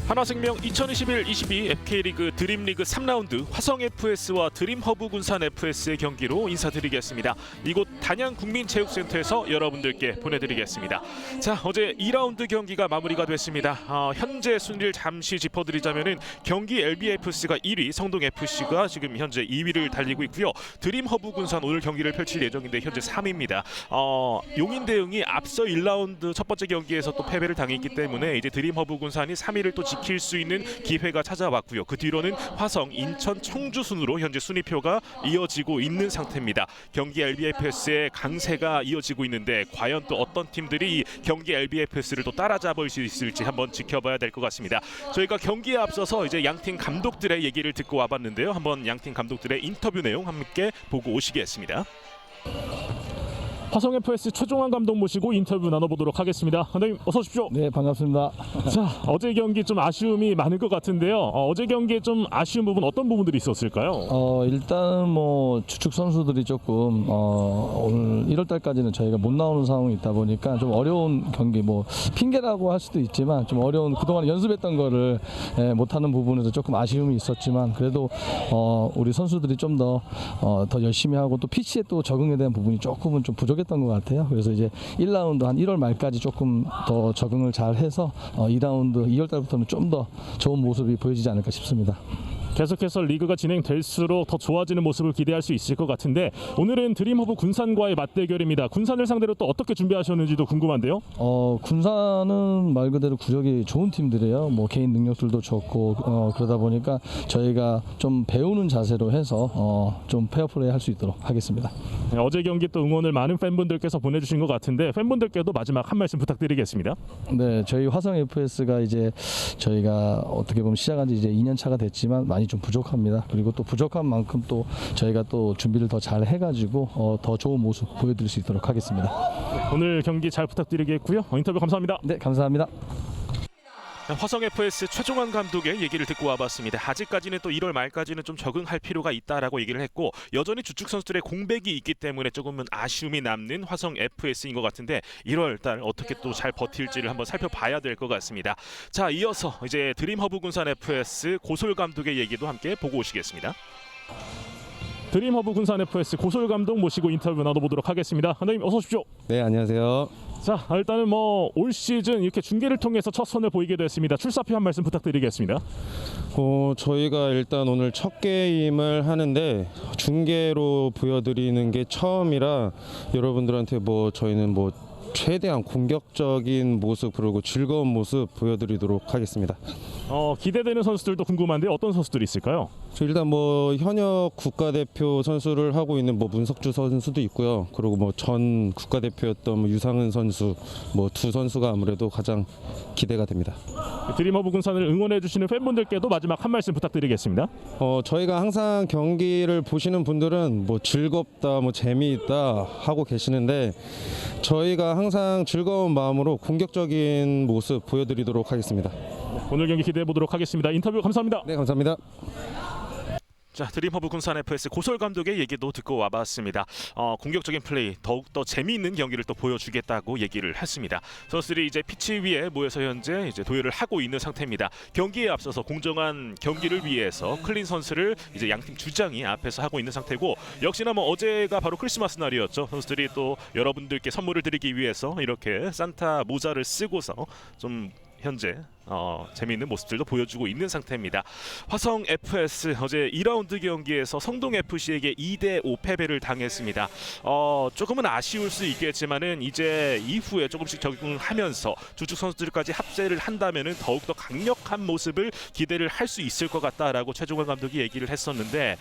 한화생명 2021-22 FK리그 드림리그 3라운드 화성FS와 드림허브군산FS의 경기로 인사드리겠습니다. 이곳 단양국민체육센터에서 여러분들께 보내드리겠습니다. 자, 어제 2라운드 경기가 마무리가 됐습니다. 현재 순위를 잠시 짚어드리자면은 경기 LBFC가 1위, 성동FC가 지금 현재 2위를 달리고 있고요. 드림허브군산 오늘 경기를 펼칠 예정인데 현재 3위입니다. 용인대응이 앞서 1라운드 첫 번째 경기에서 또 패배를 당했기 때문에 이제 드림허브군산이 3위를 또 지킬 수 있는 기회가 찾아왔고요. 그 뒤로는 화성, 인천, 청주 순으로 현재 순위표가 이어지고 있는 상태입니다. 경기 LBFS의 강세가 이어지고 있는데 과연 또 어떤 팀들이 이 경기 LBFS를 또 따라잡을 수 있을지 한번 지켜봐야 될 것 같습니다. 저희가 경기에 앞서서 이제 양팀 감독들의 얘기를 듣고 와봤는데요. 한번 양팀 감독들의 인터뷰 내용 함께 보고 오시겠습니다. 화성FS 최종환 감독 모시고 인터뷰 나눠보도록 하겠습니다. 감독님 어서 오십시오. 네, 반갑습니다. 자, 어제 경기 좀 아쉬움이 많을 것 같은데요. 어제 경기에 좀 아쉬운 부분 어떤 부분들이 있었을까요? 일단 뭐 주축 선수들이 조금 오늘 1월 달까지는 저희가 못 나오는 상황이 있다 보니까 좀 어려운 경기, 뭐 핑계라고 할 수도 있지만 좀 어려운, 그동안 연습했던 거를 못하는 부분에서 조금 아쉬움이 있었지만 그래도 우리 선수들이 좀 더 열심히 하고 또 피치에 또 적응에 대한 부분이 조금은 좀 부족했던 것 같아요. 그래서 이제 1라운드 한 1월 말까지 조금 더 적응을 잘 해서 2라운드 2월 달부터는 좀 더 좋은 모습이 보여지지 않을까 싶습니다. 계속해서 리그가 진행될수록 더 좋아지는 모습을 기대할 수 있을 것 같은데 오늘은 드림허브 군산과의 맞대결입니다. 군산을 상대로 또 어떻게 준비하셨는지도 궁금한데요. 군산은 말 그대로 구력이 좋은 팀들이에요. 뭐 개인 능력들도 좋고 그러다 보니까 저희가 좀 배우는 자세로 해서 좀 페어플레이 할 수 있도록 하겠습니다. 네, 어제 경기 또 응원을 많은 팬분들께서 보내주신 것 같은데 팬분들께도 마지막 한 말씀 부탁드리겠습니다. 네, 저희 화성 FS가 이제 저희가 어떻게 보면 시작한 지 이제 2년 차가 됐지만 많이 좀 부족합니다. 그리고 또 부족한 만큼 또 저희가 또 준비를 더 잘 해가지고 더 좋은 모습 보여드릴 수 있도록 하겠습니다. 네, 오늘 경기 잘 부탁드리겠고요. 인터뷰 감사합니다. 네, 감사합니다. 화성FS 최종환 감독의 얘기를 듣고 와봤습니다. 아직까지는 또 1월 말까지는 좀 적응할 필요가 있다라고 얘기를 했고 여전히 주축 선수들의 공백이 있기 때문에 조금은 아쉬움이 남는 화성FS인 것 같은데 1월 달 어떻게 또 잘 버틸지를 한번 살펴봐야 될 것 같습니다. 자, 이어서 이제 드림허브군산FS 고솔 감독의 얘기도 함께 보고 오시겠습니다. 드림허브군산FS 고솔 감독 모시고 인터뷰 나눠보도록 하겠습니다. 감독님 어서 오십시오. 네, 안녕하세요. 자, 일단은 뭐 올 시즌 이렇게 중계를 통해서 첫 선을 보이게 됐습니다. 출사표 한 말씀 부탁드리겠습니다. 저희가 일단 오늘 첫 게임을 하는데 중계로 보여드리는 게 처음이라 여러분들한테 뭐 저희는 뭐 최대한 공격적인 모습 그리고 즐거운 모습 보여드리도록 하겠습니다. 기대되는 선수들도 궁금한데 어떤 선수들이 있을까요? 일단 뭐 현역 국가대표 선수를 하고 있는 뭐 문석주 선수도 있고요. 그리고 뭐 전 국가대표였던 뭐 유상은 선수, 뭐 두 선수가 아무래도 가장 기대가 됩니다. 드림허브 군산을 응원해 주시는 팬분들께도 마지막 한 말씀 부탁드리겠습니다. 저희가 항상 경기를 보시는 분들은 뭐 즐겁다, 뭐 재미있다 하고 계시는데 저희가 항상 즐거운 마음으로 공격적인 모습 보여드리도록 하겠습니다. 오늘 경기 기대해 보도록 하겠습니다. 인터뷰 감사합니다. 네, 감사합니다. 자, 드림허브 군산FS 고솔 감독의 얘기도 듣고 와봤습니다. 공격적인 플레이, 더욱더 재미있는 경기를 또 보여주겠다고 얘기를 했습니다. 선수들이 이제 피치 위에 모여서 현재 이제 도열을 하고 있는 상태입니다. 경기에 앞서서 공정한 경기를 위해서 클린 선수를 이제 양팀 주장이 앞에서 하고 있는 상태고 역시나 뭐 어제가 바로 크리스마스 날이었죠. 선수들이 또 여러분들께 선물을 드리기 위해서 이렇게 산타 모자를 쓰고서 좀 현재 재미있는 모습들도 보여주고 있는 상태입니다. 화성FS 어제 2라운드 경기에서 성동FC에게 2대5 패배를 당했습니다. 조금은 아쉬울 수 있겠지만은 이제 이후에 조금씩 적응하면서 주축 선수들까지 합세를 한다면은 더욱더 강력한 모습을 기대를 할 수 있을 것 같다라고 최종환 감독이 얘기를 했었는데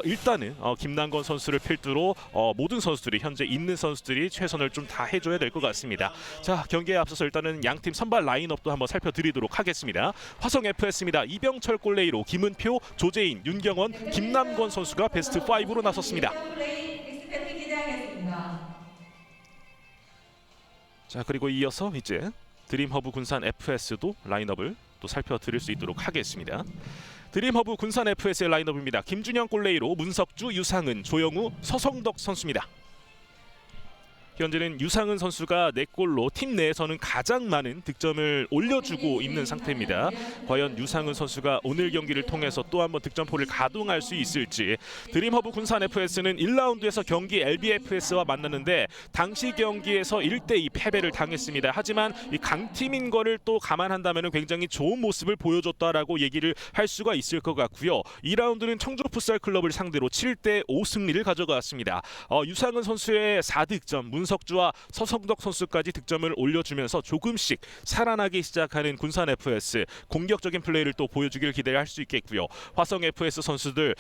일단은 김남건 선수를 필두로 모든 선수들이 현재 있는 선수들이 최선을 좀 다 해줘야 될 것 같습니다. 자, 경기에 앞서서 일단은 양팀 선발 라인업도 한번 살펴드리도록 하겠습니다. 화성FS입니다. 이병철 골레이로 김은표, 조재인, 윤경원, 김남건 선수가 베스트 5로 나섰습니다. 자, 그리고 이어서 이제 드림허브 군산 FS도 라인업을 또 살펴드릴 수 있도록 하겠습니다. 드림허브 군산 FS의 라인업입니다. 김준영 골레이로 문석주, 유상은, 조영우, 서성덕 선수입니다. 현재는 유상은 선수가 4골로 팀 내에서는 가장 많은 득점을 올려주고 있는 상태입니다. 과연 유상은 선수가 오늘 경기를 통해서 또 한번 득점포를 가동할 수 있을지. 드림허브 군산 FS는 1라운드에서 경기 LBFS와 만났는데 당시 경기에서 1대2 패배를 당했습니다. 하지만 이 강팀인 거를 또 감안한다면 굉장히 좋은 모습을 보여줬다라고 얘기를 할 수가 있을 것 같고요. 2라운드는 청주 풋살 클럽을 상대로 7대5 승리를 가져갔습니다. 유상은 선수의 4득점, 문석주와 서성덕 선수까지 득점을 올려주면서 조금씩 살아나기 시작하는 군산 FS, 공격적인 플레이를 또 보여주길 기대할 수 있겠고요. 화성 FS 선수들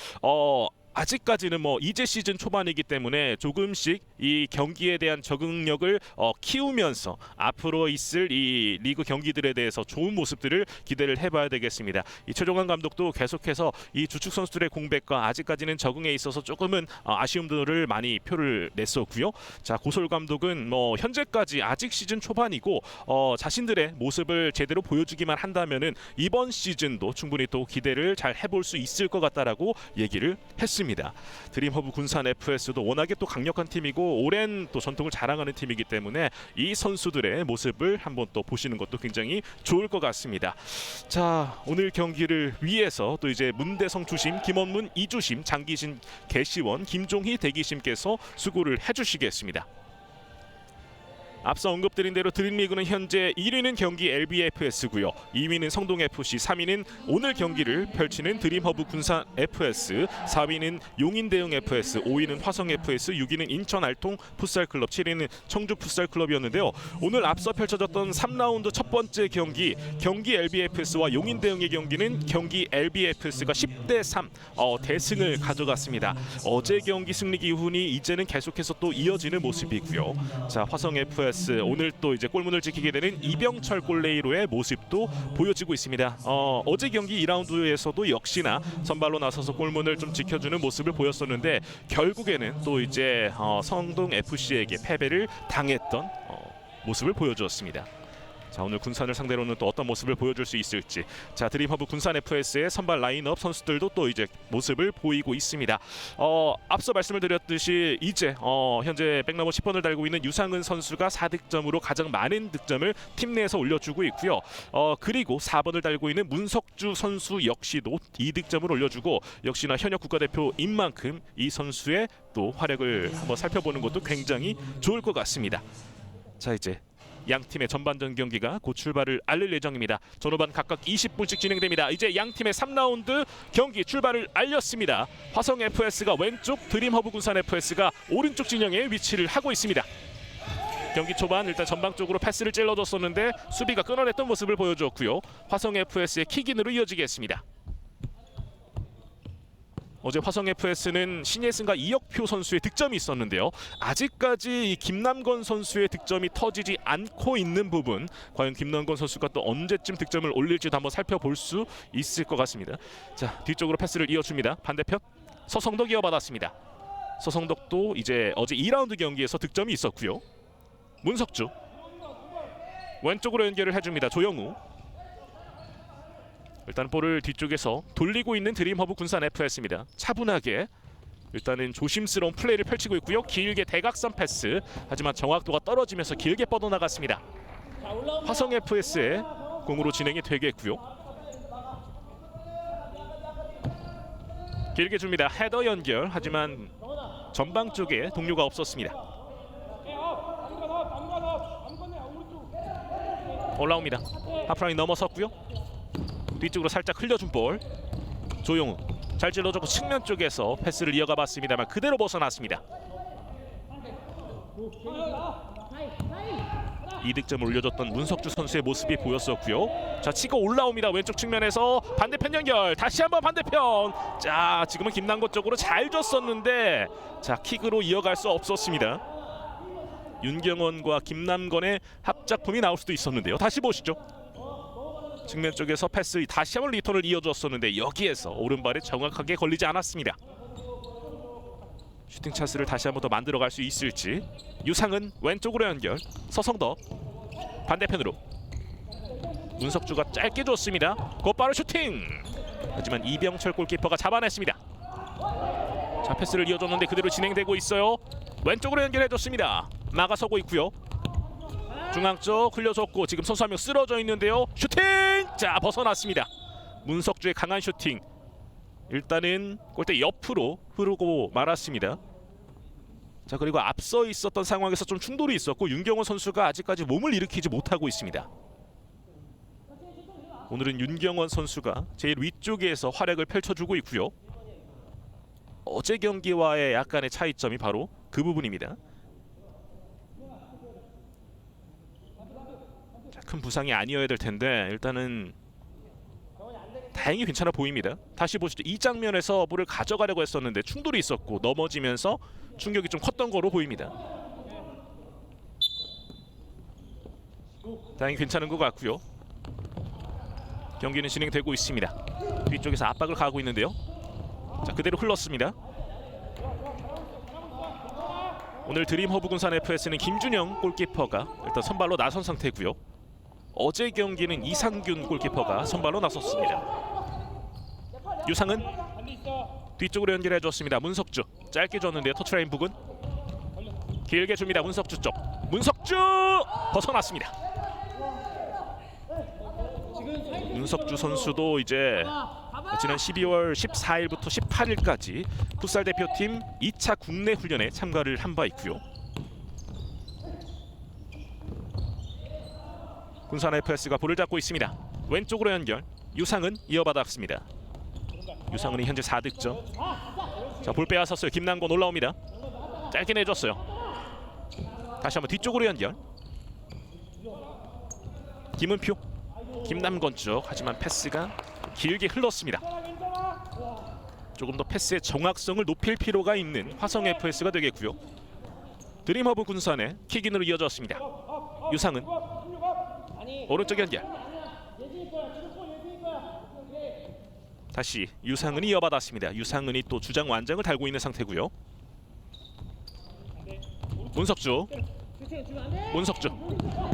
아직까지는 이제 시즌 초반이기 때문에 조금씩 이 경기에 대한 적응력을 키우면서 앞으로 있을 이 리그 경기들에 대해서 좋은 모습들을 기대를 해봐야 되겠습니다. 이 최종환 감독도 계속해서 이 주축 선수들의 공백과 아직까지는 적응에 있어서 조금은 아쉬움들을 많이 표를 냈었고요. 자, 고솔 감독은 현재까지 아직 시즌 초반이고 자신들의 모습을 제대로 보여주기만 한다면은 이번 시즌도 충분히 또 기대를 잘 해볼 수 있을 것 같다라고 얘기를 했습니다. 드림허브 군산 FS도 워낙에 또 강력한 팀이고 오랜 또 전통을 자랑하는 팀이기 때문에 이 선수들의 모습을 한번 또 보시는 것도 굉장히 좋을 것 같습니다. 자, 오늘 경기를 위해서 또 이제 문대성 주심, 김원문 이주심, 장기신 개시원, 김종희 대기심께서 수고를 해주시겠습니다. 앞서 언급드린 대로 드림리그는 현재 1위는 경기 LBFS고요. 2위는 성동FC, 3위는 오늘 경기를 펼치는 드림허브 군산 FS, 4위는 용인대흥FS, 5위는 화성FS, 6위는 인천알통 풋살클럽, 7위는 청주 풋살클럽이었는데요. 오늘 앞서 펼쳐졌던 3라운드 첫 번째 경기 LBFS와 용인대흥의 경기는 경기 LBFS가 10대3 대승을 가져갔습니다. 어제 경기 승리 기훈이 이제는 계속해서 또 이어지는 모습이고요. 자, 화성FS 오늘 또 이제 골문을 지키게 되는 이병철 골레이로의 모습도 보여지고 있습니다. 어제 경기 2라운드에서도 역시나 선발로 나서서 골문을 좀 지켜주는 모습을 보였었는데 결국에는 또 이제 성동 FC에게 패배를 당했던 모습을 보여주었습니다. 자, 오늘 군산을 상대로는 또 어떤 모습을 보여줄 수 있을지. 자, 드림허브 군산 FS의 선발 라인업 선수들도 또 이제 모습을 보이고 있습니다. 앞서 말씀을 드렸듯이 이제 현재 백넘버 10번을 달고 있는 유상은 선수가 4득점으로 가장 많은 득점을 팀 내에서 올려주고 있고요. 그리고 4번을 달고 있는 문석주 선수 역시도 2득점을 올려주고 역시나 현역 국가대표인 만큼 이 선수의 또 활약을 한번 살펴보는 것도 굉장히 좋을 것 같습니다. 자, 이제 양 팀의 전반전 경기가 곧 출발을 알릴 예정입니다. 전후반 각각 20분씩 진행됩니다. 이제 양 팀의 3라운드 경기 출발을 알렸습니다. 화성 FS가 왼쪽, 드림허브 군산 FS가 오른쪽 진영에 위치를 하고 있습니다. 경기 초반 일단 전방쪽으로 패스를 찔러줬었는데 수비가 끊어냈던 모습을 보여주었고요. 화성 FS의 킥인으로 이어지겠습니다. 어제 화성 FS는 신예승과 이혁표 선수의 득점이 있었는데요. 아직까지 이 김남건 선수의 득점이 터지지 않고 있는 부분, 과연 김남건 선수가 또 언제쯤 득점을 올릴지도 한번 살펴볼 수 있을 것 같습니다. 자, 뒤쪽으로 패스를 이어줍니다. 반대편 서성덕 이어받았습니다. 서성덕도 이제 어제 2라운드 경기에서 득점이 있었고요. 문석주 왼쪽으로 연결을 해줍니다. 조영우. 일단 볼을 뒤쪽에서 돌리고 있는 드림허브 군산 FS입니다. 차분하게 일단은 조심스러운 플레이를 펼치고 있고요. 길게 대각선 패스, 하지만 정확도가 떨어지면서 길게 뻗어나갔습니다. 화성 FS의 공으로 진행이 되겠고요. 길게 줍니다. 헤더 연결, 하지만 전방 쪽에 동료가 없었습니다. 올라옵니다. 하프라인 넘어섰고요. 뒤쪽으로 살짝 흘려준 볼. 조용우 잘 찔러줬고 측면 쪽에서 패스를 이어가 봤습니다만 그대로 벗어났습니다. 2득점을 올려줬던 문석주 선수의 모습이 보였었고요. 자, 치고 올라옵니다. 왼쪽 측면에서 반대편 연결. 다시 한번 반대편. 자, 지금은 김남건 쪽으로 잘 줬었는데 자, 킥으로 이어갈 수 없었습니다. 윤경원과 김남건의 합작품이 나올 수도 있었는데요. 다시 보시죠. 측면 쪽에서 패스 다시 한번 리턴을 이어줬었는데 여기에서 오른발에 정확하게 걸리지 않았습니다. 슈팅 찬스를 다시 한번 더 만들어갈 수 있을지. 유상은 왼쪽으로 연결. 서성덕 반대편으로. 문석주가 짧게 줬습니다. 곧바로 슈팅. 하지만 이병철 골키퍼가 잡아냈습니다. 자, 패스를 이어줬는데 그대로 진행되고 있어요. 왼쪽으로 연결해줬습니다. 막아서고 있고요. 중앙 쪽 흘려줬고 지금 선수 한 명 쓰러져 있는데요. 슈팅! 자, 벗어났습니다. 문석주의 강한 슈팅. 일단은 골대 옆으로 흐르고 말았습니다. 자, 그리고 앞서 있었던 상황에서 좀 충돌이 있었고 윤경원 선수가 아직까지 몸을 일으키지 못하고 있습니다. 오늘은 윤경원 선수가 제일 위쪽에서 활약을 펼쳐주고 있고요. 어제 경기와의 약간의 차이점이 바로 그 부분입니다. 자, 큰 부상이 아니어야 될 텐데 일단은 다행히 괜찮아 보입니다. 다시 보시죠. 이 장면에서 볼을 가져가려고 했었는데 충돌이 있었고 넘어지면서 충격이 좀 컸던 거로 보입니다. 다행히 괜찮은 것 같고요. 경기는 진행되고 있습니다. 뒤쪽에서 압박을 가하고 있는데요. 자, 그대로 흘렀습니다. 오늘 드림 허브군산 FS는 김준영 골키퍼가 일단 선발로 나선 상태고요. 어제 경기는 이상균 골키퍼가 선발로 나섰습니다. 유상은 뒤쪽으로 연결해 줬습니다. 문석주 짧게 줬는데요. 터치라인 부근 길게 줍니다. 문석주 쪽 문석주 벗어났습니다. 문석주 선수도 이제 지난 12월 14일부터 18일까지 풋살 대표팀 2차 국내 훈련에 참가를 한 바 있고요. 군산 FS가 볼을 잡고 있습니다. 왼쪽으로 연결 유상은 이어받았습니다. 유상은이 현재 4득점. 자, 볼 빼앗았어요. 김남건 올라옵니다. 짧게 내줬어요. 다시 한번 뒤쪽으로 연결 김은표 김남건 쪽. 하지만 패스가 길게 흘렀습니다. 조금 더 패스의 정확성을 높일 필요가 있는 화성 FS가 되겠고요. 드림허브 군산의 킥인으로 이어졌습니다. 유상은 오른쪽 연결 다시 유상은이 이어받았습니다. 유상은이 또 주장 완장을 달고 있는 상태고요. 문석주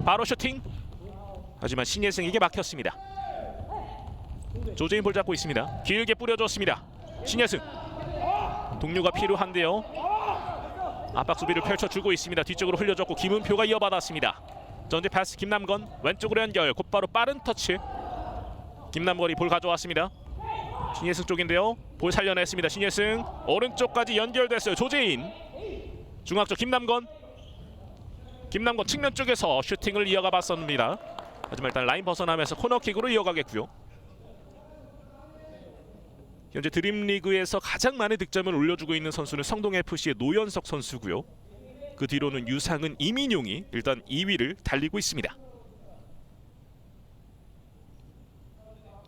바로 슈팅. 하지만 신예승에게 막혔습니다. 조재인 볼 잡고 있습니다. 길게 뿌려줬습니다. 신예승 동료가 필요한데요. 압박 수비를 펼쳐주고 있습니다. 뒤쪽으로 흘려줬고 김은표가 이어받았습니다. 전제 패스 김남건 왼쪽으로 연결 곧바로 빠른 터치. 김남건이 볼 가져왔습니다. 신예승 쪽인데요. 볼 살려냈습니다. 신예승 오른쪽까지 연결됐어요. 조재인 중앙 쪽 김남건 측면 쪽에서 슈팅을 이어가 봤습니다. 하지만 일단 라인 벗어나면서 코너킥으로 이어가겠고요. 현재 드림리그에서 가장 많은 득점을 올려주고 있는 선수는 성동FC의 노현석 선수고요. 그 뒤로는 유상은, 이민용이 일단 2위를 달리고 있습니다.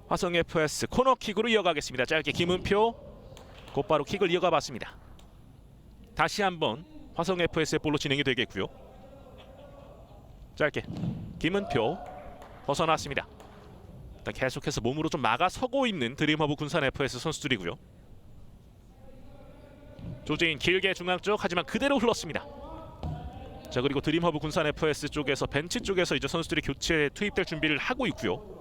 화성 FS 코너킥으로 이어가겠습니다. 짧게 김은표 곧바로 킥을 이어가 봤습니다. 다시 한번 화성 FS의 볼로 진행이 되겠고요. 짧게 김은표 벗어났습니다. 일단 계속해서 몸으로 좀 막아서고 있는 드림허브 군산 FS 선수들이고요. 조재인 길게 중앙 쪽. 하지만 그대로 흘렀습니다. 자, 그리고 드림허브 군산 FS 쪽에서 벤치 쪽에서 이제 선수들이 교체에 투입될 준비를 하고 있고요.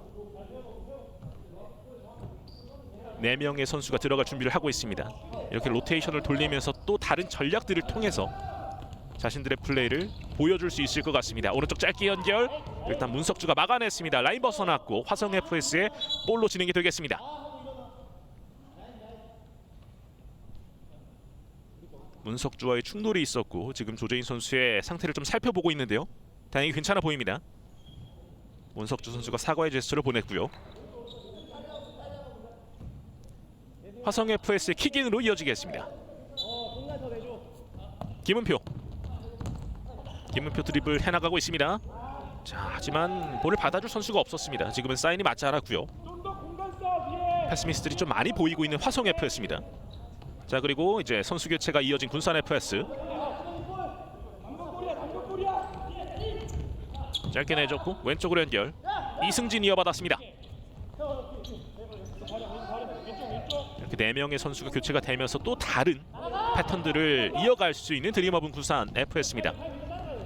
4명의 선수가 들어갈 준비를 하고 있습니다. 이렇게 로테이션을 돌리면서 또 다른 전략들을 통해서 자신들의 플레이를 보여줄 수 있을 것 같습니다. 오른쪽 짧게 연결 일단 문석주가 막아냈습니다. 라인 벗어났고 화성 FS의 볼로 진행이 되겠습니다. 문석주와의 충돌이 있었고 지금 조재인 선수의 상태를 좀 살펴보고 있는데요. 다행히 괜찮아 보입니다. 문석주 선수가 사과의 제스처를 보냈고요. 화성 FS의 킥인으로 이어지겠습니다. 김은표 드리블 해나가고 있습니다. 자, 하지만 볼을 받아줄 선수가 없었습니다. 지금은 사인이 맞지 않았고요. 패스미스들이 좀 많이 보이고 있는 화성 FS입니다. 자, 그리고 이제 선수 교체가 이어진 군산 FS. 짧게 내줬고 왼쪽으로 연결 이승진 이어받았습니다. 이렇게 4명의 선수가 교체가 되면서 또 다른 패턴들을 이어갈 수 있는 드림허브 군산 FS입니다.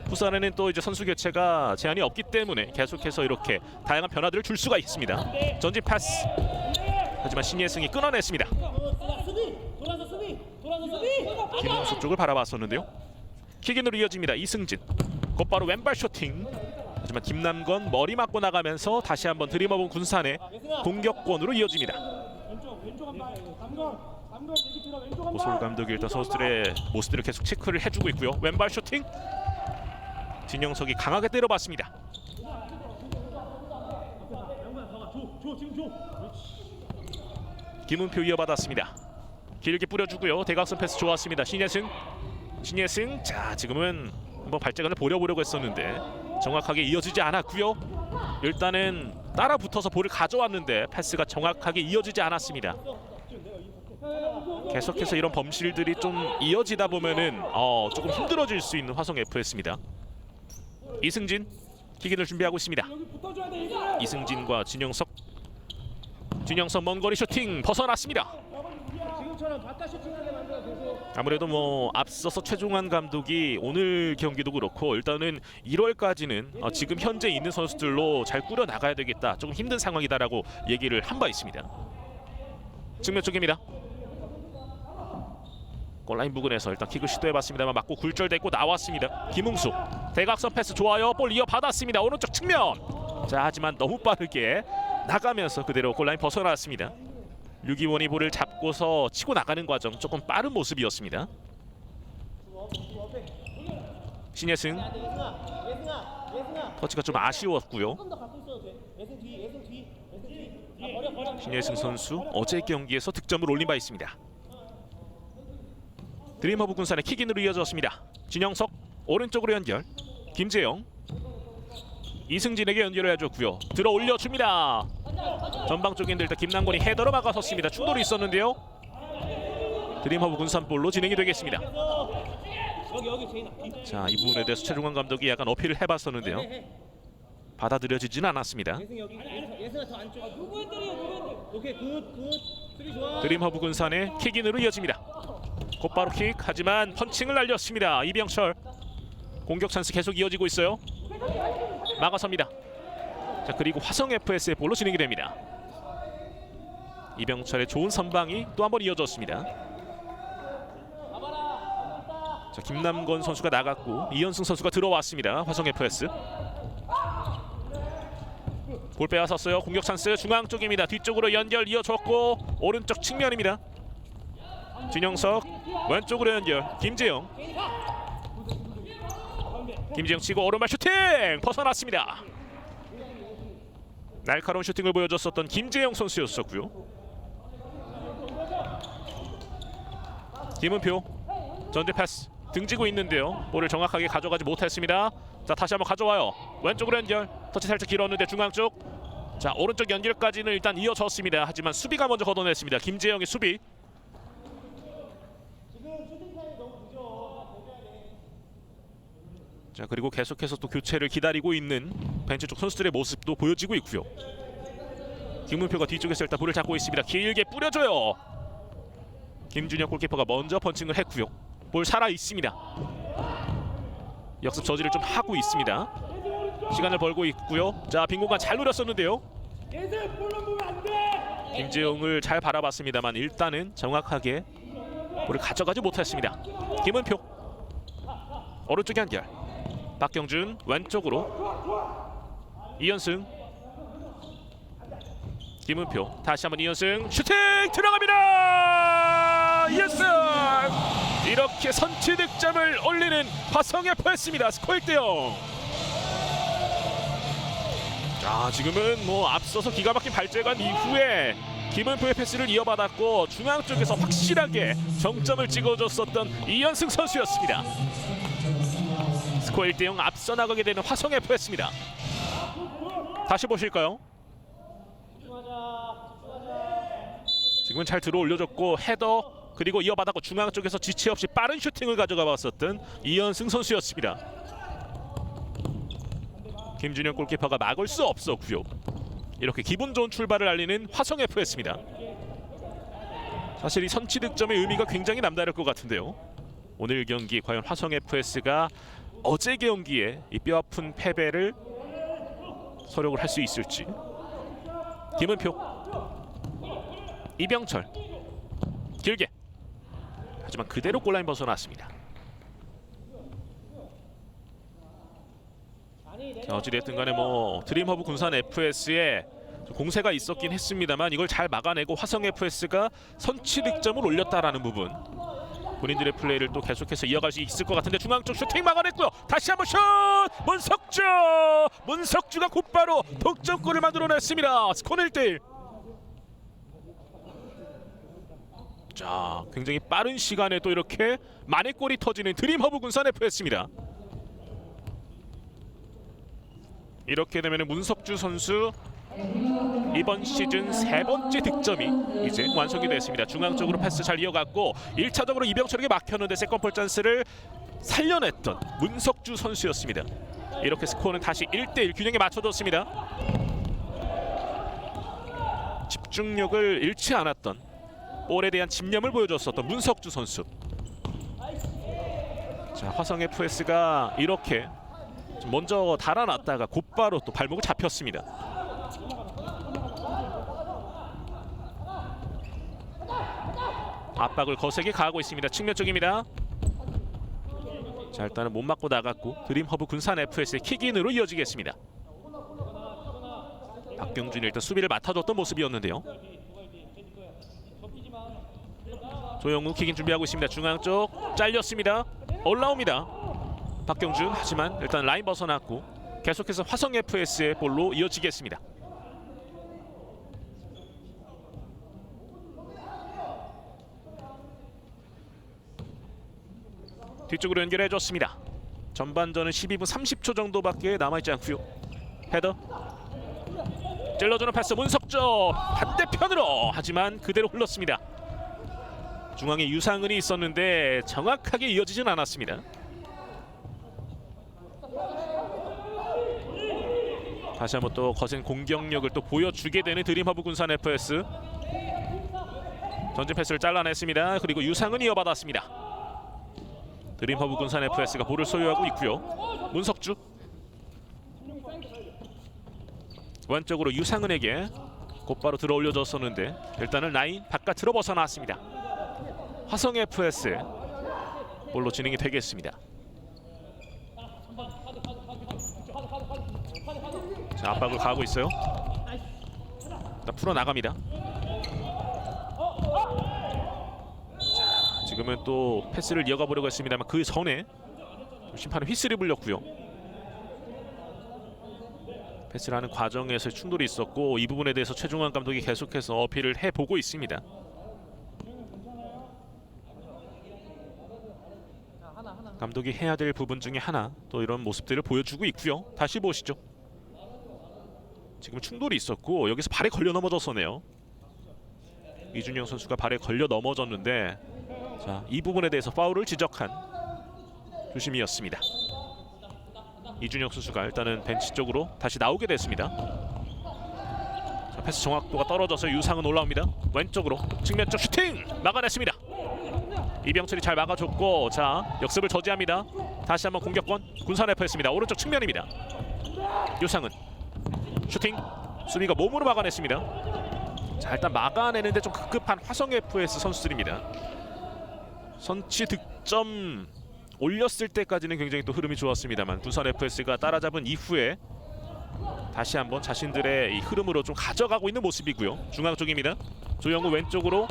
부산에는 또 이제 선수 교체가 제한이 없기 때문에 계속해서 이렇게 다양한 변화들을 줄 수가 있습니다. 전진 패스. 하지만 신예승이 끊어냈습니다. 김웅수 쪽을 바라봤었는데요. 킥인으로 이어집니다. 이승진 곧바로 왼발 슈팅. 하지만 김남건 머리 맞고 나가면서 다시 한번 드림업은 군산의 공격권으로 이어집니다. 고솔 감독이 일단 선수들의 모습들을 계속 체크를 해주고 있고요. 왼발 슈팅. 진영석이 강하게 때려봤습니다. 김은표 이어받았습니다. 길게 뿌려주고요. 대각선 패스 좋았습니다. 신예승. 자, 지금은 한번 발재간을 보려고 했었는데 정확하게 이어지지 않았고요. 일단은 따라 붙어서 볼을 가져왔는데 패스가 정확하게 이어지지 않았습니다. 계속해서 이런 범실들이 좀 이어지다 보면은 조금 힘들어질 수 있는 화성 FS입니다. 이승진 킥인을 준비하고 있습니다. 이승진과 진영석 먼 거리 슈팅 벗어났습니다. 아무래도 뭐 앞서서 최종환 감독이 오늘 경기도 그렇고 일단은 1월까지는 지금 현재 있는 선수들로 잘 꾸려 나가야 되겠다. 조금 힘든 상황이다라고 얘기를 한 바 있습니다. 측면 쪽입니다. 골라인 부근에서 일단 킥을 시도해봤습니다만 맞고 굴절됐고 나왔습니다. 김웅수 대각선 패스 좋아요. 볼 이어받았습니다. 오른쪽 측면. 자, 하지만 너무 빠르게 나가면서 그대로 골라인 벗어났습니다. 류기원이 볼을 잡고서 치고 나가는 과정 조금 빠른 모습이었습니다. 신예승 터치가 좀 아쉬웠고요. 신예승 선수 어제 경기에서 득점을 올린 바 있습니다. 드림허브 군산의 킥인으로 이어졌습니다. 진영석 오른쪽으로 연결. 김재영 이승진에게 연결을 해줬고요. 들어 올려줍니다. 전방 쪽인데 일단 김남권이 헤더로 막아섰습니다. 충돌이 있었는데요. 드림허브 군산 볼로 진행이 되겠습니다. 자, 이 부분에 대해서 최종환 감독이 약간 어필을 해봤었는데요. 받아들여지지는 않았습니다. 드림허브 군산의 킥인으로 이어집니다. 곧바로 킥. 하지만 펀칭을 날렸습니다. 이병철 공격 찬스 계속 이어지고 있어요. 막아섭니다. 자, 그리고 화성 FS의 볼로 진행이 됩니다. 이병철의 좋은 선방이 또 한 번 이어졌습니다. 자, 김남건 선수가 나갔고 이현승 선수가 들어왔습니다. 화성 FS 볼 빼앗았어요. 공격 찬스 중앙 쪽입니다. 뒤쪽으로 연결 이어줬고 오른쪽 측면입니다. 진영석 왼쪽으로 연결. 김재영 치고 오른발 슈팅 벗어났습니다. 날카로운 슈팅을 보여줬었던 김재영 선수였었고요. 김은표 전제 패스 등지고 있는데요. 볼을 정확하게 가져가지 못했습니다. 자, 다시 한번 가져와요. 왼쪽으로 연결. 터치 살짝 길었는데 중앙 쪽. 자, 오른쪽 연결까지는 일단 이어졌습니다. 하지만 수비가 먼저 걷어냈습니다. 김재영의 수비. 자, 그리고 계속해서 또 교체를 기다리고 있는 벤치 쪽 선수들의 모습도 보여지고 있고요. 김은표가 뒤쪽에서 일단 볼을 잡고 있습니다. 길게 뿌려줘요. 김준혁 골키퍼가 먼저 펀칭을 했고요. 볼 살아 있습니다. 역습 저지를 좀 하고 있습니다. 시간을 벌고 있고요. 자, 빈 공간 잘 노렸었는데요. 김재용을 잘 바라봤습니다만 일단은 정확하게 볼을 가져가지 못했습니다. 김은표 오른쪽 연결. 박경준 왼쪽으로. 이현승 김은표 다시 한번 이현승 슈팅 들어갑니다. 이현승 이렇게 선취 득점을 올리는 화성 FS입니다. 스코어 1대0. 자, 지금은 뭐 앞서서 기가 막힌 발재간 이후에 김은표의 패스를 이어받았고 중앙 쪽에서 확실하게 정점을 찍어줬었던 이현승 선수였습니다. 스코어 1대0 앞서 나가게 되는 화성 FS입니다. 다시 보실까요? 지금은 잘 들어 올려줬고 헤더 그리고 이어받았고 중앙 쪽에서 지체 없이 빠른 슈팅을 가져가 봤었던 이현승 선수였습니다. 김준영 골키퍼가 막을 수 없었고요. 이렇게 기분 좋은 출발을 알리는 화성 FS입니다. 사실 이 선취 득점의 의미가 굉장히 남다를 것 같은데요. 오늘 경기 과연 화성 FS가 어제 경기에 이 뼈아픈 패배를 서력을 할 수 있을지. 김은표 이병철 길게. 하지만 그대로 골라인 벗어났습니다. 자, 어찌됐든 간에 뭐 드림허브 군산 FS에 공세가 있었긴 했습니다만 이걸 잘 막아내고 화성 FS가 선취 득점을 올렸다라는 부분, 본인들의 플레이를 또 계속해서 이어갈 수 있을 것 같은데 중앙 쪽 슈팅 막아냈고요. 다시 한번 슛! 문석주가 곧바로 득점골을 만들어냈습니다. 스코어 1대1. 자, 굉장히 빠른 시간에 또 이렇게 만회골이 터지는 드림허브 군산 FS입니다. 이렇게 되면 문석주 선수 이번 시즌 3번째 득점이 이제 완성이 됐습니다. 중앙 쪽으로 패스 잘 이어갔고 1차적으로 이병철에게 막혔는데 세컨볼 찬스를 살려냈던 문석주 선수였습니다. 이렇게 스코어는 다시 1대1 균형에 맞춰졌습니다. 집중력을 잃지 않았던, 볼에 대한 집념을 보여줬었던 문석주 선수. 자, 화성 FS가 이렇게 먼저 달아났다가 곧바로 또 발목을 잡혔습니다. 압박을 거세게 가하고 있습니다. 측면 쪽입니다. 자, 일단은 못 맞고 나갔고 드림허브 군산 FS의 킥인으로 이어지겠습니다. 박경준이 일단 수비를 맡아줬던 모습이었는데요. 조영우 킥인 준비하고 있습니다. 중앙 쪽 잘렸습니다. 올라옵니다. 박경준, 하지만 일단 라인 벗어났고 계속해서 화성 FS의 볼로 이어지겠습니다. 뒤쪽으로 연결해줬습니다. 전반전은 12분 30초 정도밖에 남아있지 않고요. 헤더 찔러주는 패스 문석주 반대편으로, 하지만 그대로 흘렀습니다. 중앙에 유상은이 있었는데 정확하게 이어지진 않았습니다. 다시 한번 또 거센 공격력을 또 보여주게 되는 드림허브 군산 FS. 전진 패스를 잘라냈습니다. 그리고 유상은 이어받았습니다. 드림허브 군산 FS가 볼을 소유하고 있고요. 문석주 왼쪽으로 유상은에게 곧바로 들어 올려줬었는데 일단은 라인 바깥으로 벗어났습니다. 화성 FS 볼로 진행이 되겠습니다. 자, 압박을 가하고 있어요. 일단 풀어나갑니다. 자, 지금은 또 패스를 이어가 보려고 했습니다만 그 전에 심판은 휘슬이 불렸고요. 패스를 하는 과정에서 충돌이 있었고 이 부분에 대해서 최종환 감독이 계속해서 어필을 해보고 있습니다. 감독이 해야 될 부분 중에 하나, 또 이런 모습들을 보여주고 있고요. 다시 보시죠. 지금 충돌이 있었고 여기서 발에 걸려 넘어졌었네요. 이준영 선수가 발에 걸려 넘어졌는데, 자, 이 부분에 대해서 파울을 지적한 주심이었습니다. 이준영 선수가 일단은 벤치 쪽으로 다시 나오게 됐습니다. 자, 패스 정확도가 떨어져서 유상은 올라옵니다. 왼쪽으로 측면 쪽 슈팅 막아냈습니다. 이병철이 잘 막아줬고, 자, 역습을 저지합니다. 다시 한번 공격권 군산 FS입니다. 오른쪽 측면입니다. 유상은 슈팅, 수비가 몸으로 막아냈습니다. 자, 일단 막아내는데 좀 급급한 화성 FS 선수들입니다. 선취 득점 올렸을 때까지는 굉장히 또 흐름이 좋았습니다만 군산 FS가 따라잡은 이후에 다시 한번 자신들의 이 흐름으로 좀 가져가고 있는 모습이고요. 중앙 쪽입니다. 조영우 왼쪽으로,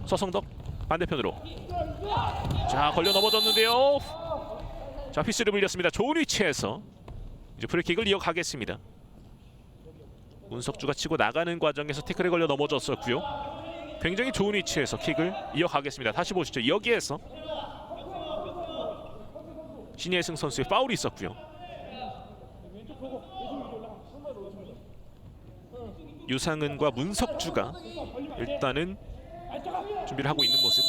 서성덕 반대편으로. 자, 걸려 넘어졌는데요. 자, 휘슬을 불렸습니다. 좋은 위치에서 이제 프리킥을 이어가겠습니다. 문석주가 치고 나가는 과정에서 태클에 걸려 넘어졌었고요. 굉장히 좋은 위치에서 킥을 이어가겠습니다. 다시 보시죠. 여기에서 신예승 선수의 파울이 있었고요. 유상은과 문석주가 일단은 준비를 하고 있는 모습.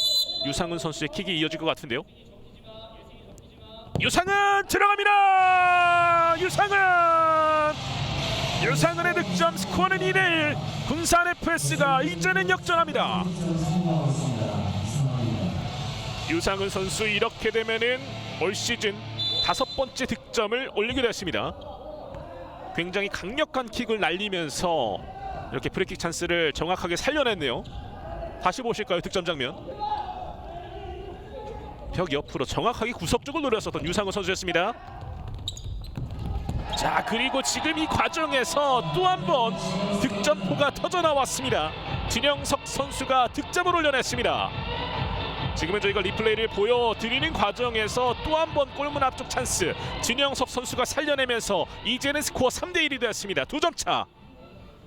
유상은 선수의 킥이 이어질 것 같은데요. 유상은 들어갑니다. 유상은의 득점, 스코어는 2대1. 군산 FS가 이제는 역전합니다. 유상은 선수 이렇게 되면은 올 시즌 5번째 득점을 올리게 됐습니다. 굉장히 강력한 킥을 날리면서 이렇게 프리킥 찬스를 정확하게 살려냈네요. 다시 보실까요? 득점 장면. 벽 옆으로 정확하게 구석 쪽을 노렸었던 유상은 선수였습니다. 자, 그리고 지금 이 과정에서 또 한 번 득점포가 터져 나왔습니다. 진영석 선수가 득점을 올려냈습니다. 지금은 저희가 리플레이를 보여드리는 과정에서 또 한 번 골문 앞쪽 찬스 진영석 선수가 살려내면서 이제는 스코어 3대1이 되었습니다. 2점 차.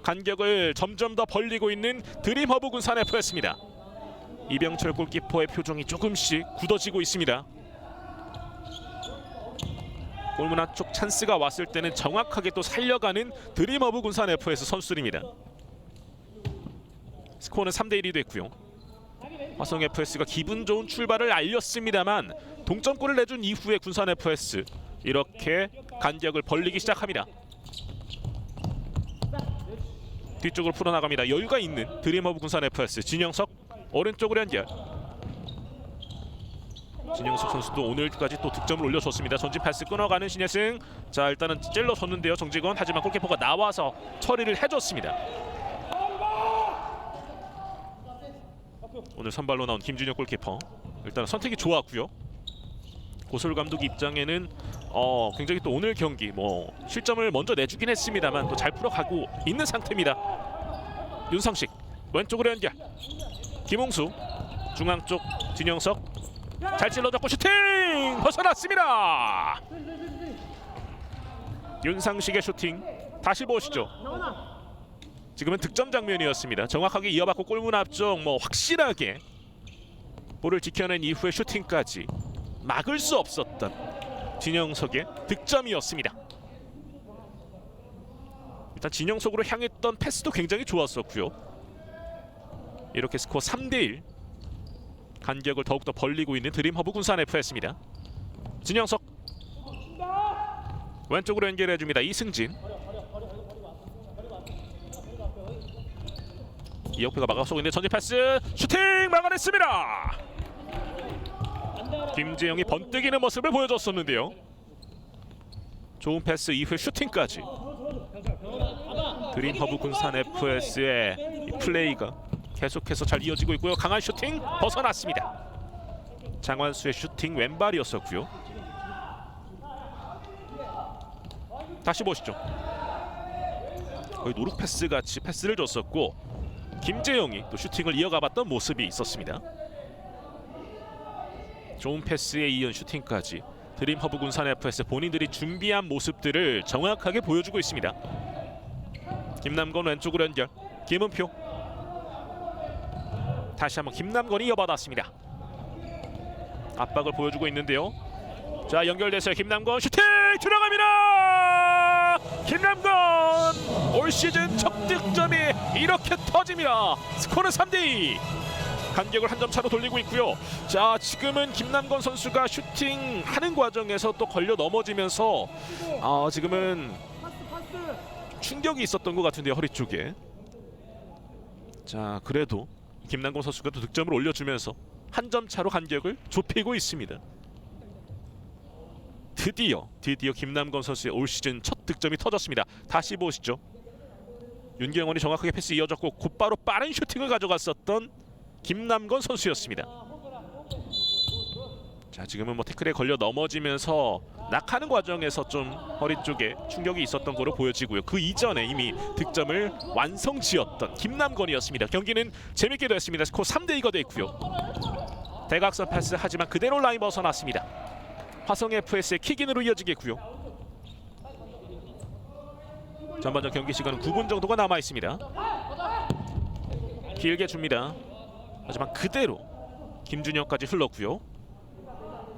간격을 점점 더 벌리고 있는 드림허브 군산 F였습니다. 이병철 골키퍼의 표정이 조금씩 굳어지고 있습니다. 골문 앞쪽 찬스가 왔을 때는 정확하게 또 살려가는 드림허브 군산 F에서 선수들입니다. 스코어는 3대1이 됐고요. 화성 FS가 기분 좋은 출발을 알렸습니다만 동점골을 내준 이후에 군산 FS 이렇게 간격을 벌리기 시작합니다. 뒤쪽으로 풀어나갑니다. 여유가 있는 드림허브 군산 FS. 진영석 오른쪽으로 연결. 진영석 선수도 오늘까지 또 득점을 올려줬습니다. 전진 패스 끊어가는 신예승. 자, 일단은 찔러줬는데요 정직원. 하지만 골키퍼가 나와서 처리를 해줬습니다. 오늘 선발로 나온 김준혁 골키퍼 일단 선택이 좋았고요. 고솔 감독 입장에는 굉장히 또 오늘 경기 뭐 실점을 먼저 내주긴 했습니다만 또 잘 풀어가고 있는 상태입니다. 윤상식 왼쪽으로 연결. 김홍수 중앙 쪽 진영석 잘 찔러줬고 슈팅 벗어났습니다. 윤상식의 슈팅 다시 보시죠. 지금은 득점 장면이었습니다. 정확하게 이어받고 골문 앞쪽 뭐 확실하게 볼을 지켜낸 이후에 슈팅까지 막을 수 없었던 진영석의 득점이었습니다. 일단 진영석으로 향했던 패스도 굉장히 좋았었고요. 이렇게 스코어 3대1 간격을 더욱더 벌리고 있는 드림허브 군산 F였습니다. 진영석 왼쪽으로 연결해줍니다. 이승진 이혁표가 막아서고 있는데 전진 패스 슈팅 막아냈습니다. 김재영이 번뜩이는 모습을 보여줬었는데요. 좋은 패스 이후에 슈팅까지 드림허브 군산 FS의 이 플레이가 계속해서 잘 이어지고 있고요. 강한 슈팅 벗어났습니다. 장완수의 슈팅 왼발이었었고요. 다시 보시죠. 거의 노루 패스 같이 패스를 줬었고 김재영이 또 슈팅을 이어가봤던 모습이 있었습니다. 좋은 패스에 이은 슈팅까지 드림허브 군산 FS 본인들이 준비한 모습들을 정확하게 보여주고 있습니다. 김남건 왼쪽으로 연결. 김은표 다시 한번 김남건이 이어받았습니다. 압박을 보여주고 있는데요. 자, 연결돼서 김남건 슈팅 들어갑니다. 김남건 올 시즌 첫 득점이 이렇게 터집니다. 스코어는 3대2 간격을 한 점 차로 돌리고 있고요. 자, 지금은 김남건 선수가 슈팅하는 과정에서 또 걸려 넘어지면서 지금은 충격이 있었던 것 같은데요, 허리 쪽에. 자, 그래도 김남건 선수가 또 득점을 올려주면서 한 점 차로 간격을 좁히고 있습니다. 드디어 김남건 선수의 올 시즌 첫 득점이 터졌습니다. 다시 보시죠. 윤경원이 정확하게 패스 이어졌고 곧바로 빠른 슈팅을 가져갔었던 김남건 선수였습니다. 자, 지금은 뭐 태클에 걸려 넘어지면서 낙하는 과정에서 좀 허리 쪽에 충격이 있었던 거로 보여지고요. 그 이전에 이미 득점을 완성지었던 김남건이었습니다. 경기는 재밌게 됐습니다. 스코어 3대2가 됐고요. 대각선 패스 하지만 그대로 라인 벗어났습니다. 화성 FS의 킥인으로 이어지겠고요. 전반전 경기 시간은 9분 정도가 남아 있습니다. 길게 줍니다. 하지만 그대로 김준영까지 흘렀고요.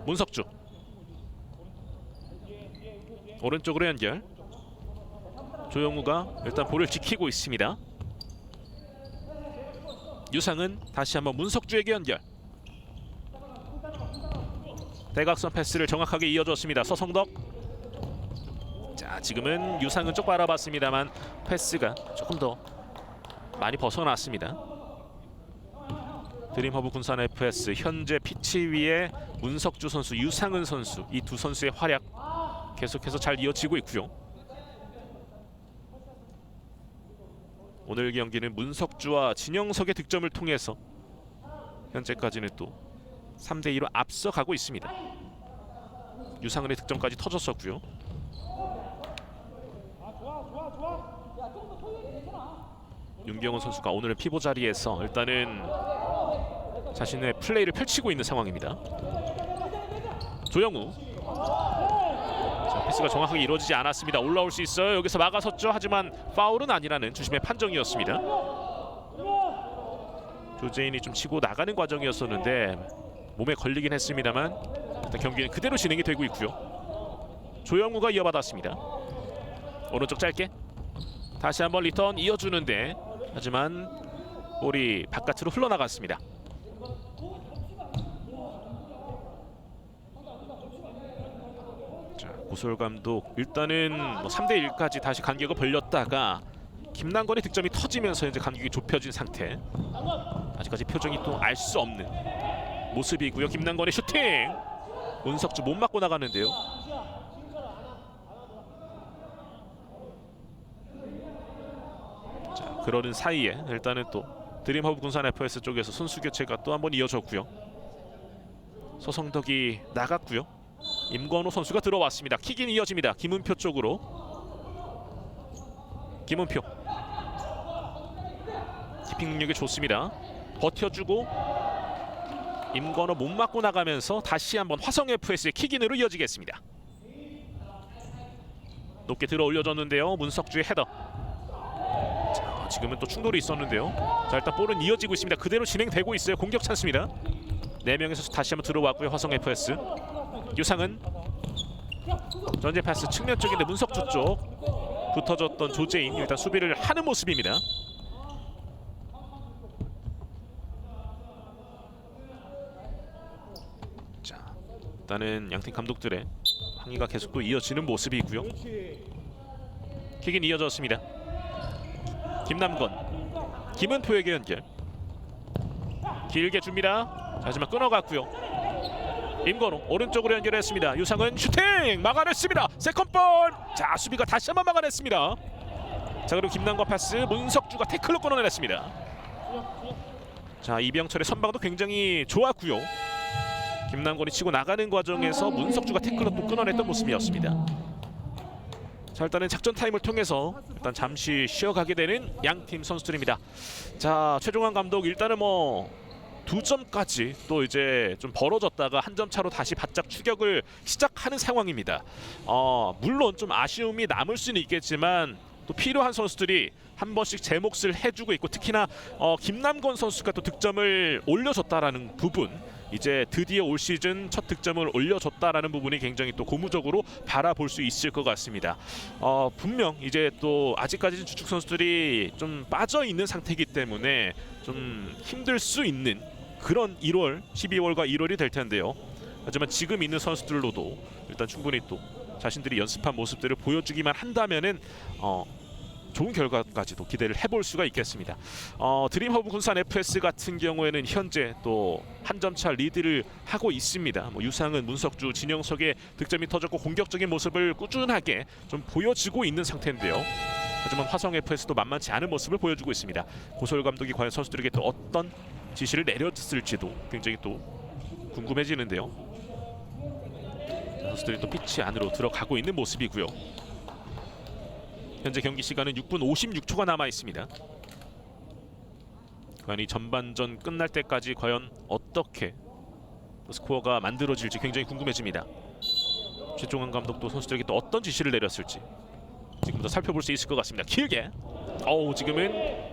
문석주 오른쪽으로 연결. 조영우가 일단 볼을 지키고 있습니다. 유상은 다시 한번 문석주에게 연결. 대각선 패스를 정확하게 이어줬습니다. 서성덕. 자, 지금은 유상은 쪽 바라봤습니다만 패스가 조금 더 많이 벗어났습니다. 드림허브 군산 FS 현재 피치 위에 문석주 선수, 유상은 선수 이 두 선수의 활약 계속해서 잘 이어지고 있고요. 오늘 경기는 문석주와 진영석의 득점을 통해서 현재까지는 또 3대2로 앞서가고 있습니다. 유상은의 득점까지 터졌었고요. 윤경원 선수가 오늘은 피보 자리에서 일단은 자신의 플레이를 펼치고 있는 상황입니다. 조영우. 자, 패스가 정확하게 이루어지지 않았습니다. 올라올 수 있어요. 여기서 막아섰죠. 하지만 파울은 아니라는 주심의 판정이었습니다. 조재인이 좀 치고 나가는 과정이었었는데 몸에 걸리긴 했습니다만 일단 경기는 그대로 진행이 되고 있고요. 조영우가 이어받았습니다. 오른쪽 짧게 다시 한번 리턴 이어주는데 하지만 볼이 바깥으로 흘러나갔습니다. 자, 고솔 감독 일단은 3대1까지 다시 간격을 벌렸다가 김남건의 득점이 터지면서 이제 간격이 좁혀진 상태. 아직까지 표정이 또 알 수 없는 모습이고요. 김남건의 슈팅. 문석주 못 맞고 나가는데요. 자, 그러는 사이에 일단은 또 드림허브 군산 FS 쪽에서 선수 교체가 또 한번 이어졌고요. 서성덕이 나갔고요. 임건호 선수가 들어왔습니다. 킥인 이어집니다. 김은표 쪽으로. 김은표. 키핑 능력이 좋습니다. 버텨주고 임건호 못 맞고 나가면서 다시 한번 화성 FS의 킥인으로 이어지겠습니다. 높게 들어 올려줬는데요. 문석주의 헤더. 자, 지금은 또 충돌이 있었는데요. 자, 일단 볼은 이어지고 있습니다. 그대로 진행되고 있어요. 공격 찬스입니다. 4명에서 다시 한번 들어왔고요. 화성 FS. 유상은 전제 패스 측면 쪽인데 문석주 쪽 붙어줬던 조재인 일단 수비를 하는 모습입니다. 자, 일단은 양팀 감독들의 항의가 계속 또 이어지는 모습이고요. 킥인 이어졌습니다. 김남건, 김은표에게 연결. 길게 줍니다. 하지만 끊어갔고요. 임건호 오른쪽으로 연결했습니다. 유상은 슈팅 막아냈습니다. 세컨볼. 자, 수비가 다시 한번 막아냈습니다. 자, 그리고 김남건 패스 문석주가 태클로 끊어냈습니다. 자, 이병철의 선방도 굉장히 좋았고요. 김남건이 치고 나가는 과정에서 문석주가 태클로 또 끊어냈던 모습이었습니다. 자, 일단은 작전 타임을 통해서 일단 잠시 쉬어가게 되는 양팀 선수들입니다. 자, 최종환 감독 일단은 2점까지 또 이제 좀 벌어졌다가 한 점 차로 다시 바짝 추격을 시작하는 상황입니다. 물론 좀 아쉬움이 남을 수는 있겠지만 또 필요한 선수들이 한 번씩 제 몫을 해주고 있고 특히나 김남건 선수가 또 득점을 올려줬다라는 부분, 이제 드디어 올 시즌 첫 득점을 올려줬다라는 부분이 굉장히 또 고무적으로 바라볼 수 있을 것 같습니다. 분명 이제 또 아직까지는 주축 선수들이 좀 빠져 있는 상태이기 때문에 좀 힘들 수 있는 그런 1월, 12월과 1월이 될 텐데요. 하지만 지금 있는 선수들로도 일단 충분히 또 자신들이 연습한 모습들을 보여주기만 한다면은 좋은 결과까지도 기대를 해볼 수가 있겠습니다. 드림허브 군산 FS 같은 경우에는 현재 또 한 점 차 리드를 하고 있습니다. 유상은, 문석주, 진영석의 득점이 터졌고 공격적인 모습을 꾸준하게 좀 보여주고 있는 상태인데요. 하지만 화성 FS도 만만치 않은 모습을 보여주고 있습니다. 고솔 감독이 과연 선수들에게 또 어떤 지시를 내렸을지도 굉장히 또 궁금해지는데요. 선수들이 또 피치 안으로 들어가고 있는 모습이고요. 현재 경기 시간은 6분 56초가 남아 있습니다. 과연 이 전반전 끝날 때까지 과연 어떻게 스코어가 만들어질지 굉장히 궁금해집니다. 최종환 감독도 선수들에게 또 어떤 지시를 내렸을지 지금부터 살펴볼 수 있을 것 같습니다. 길게. 지금은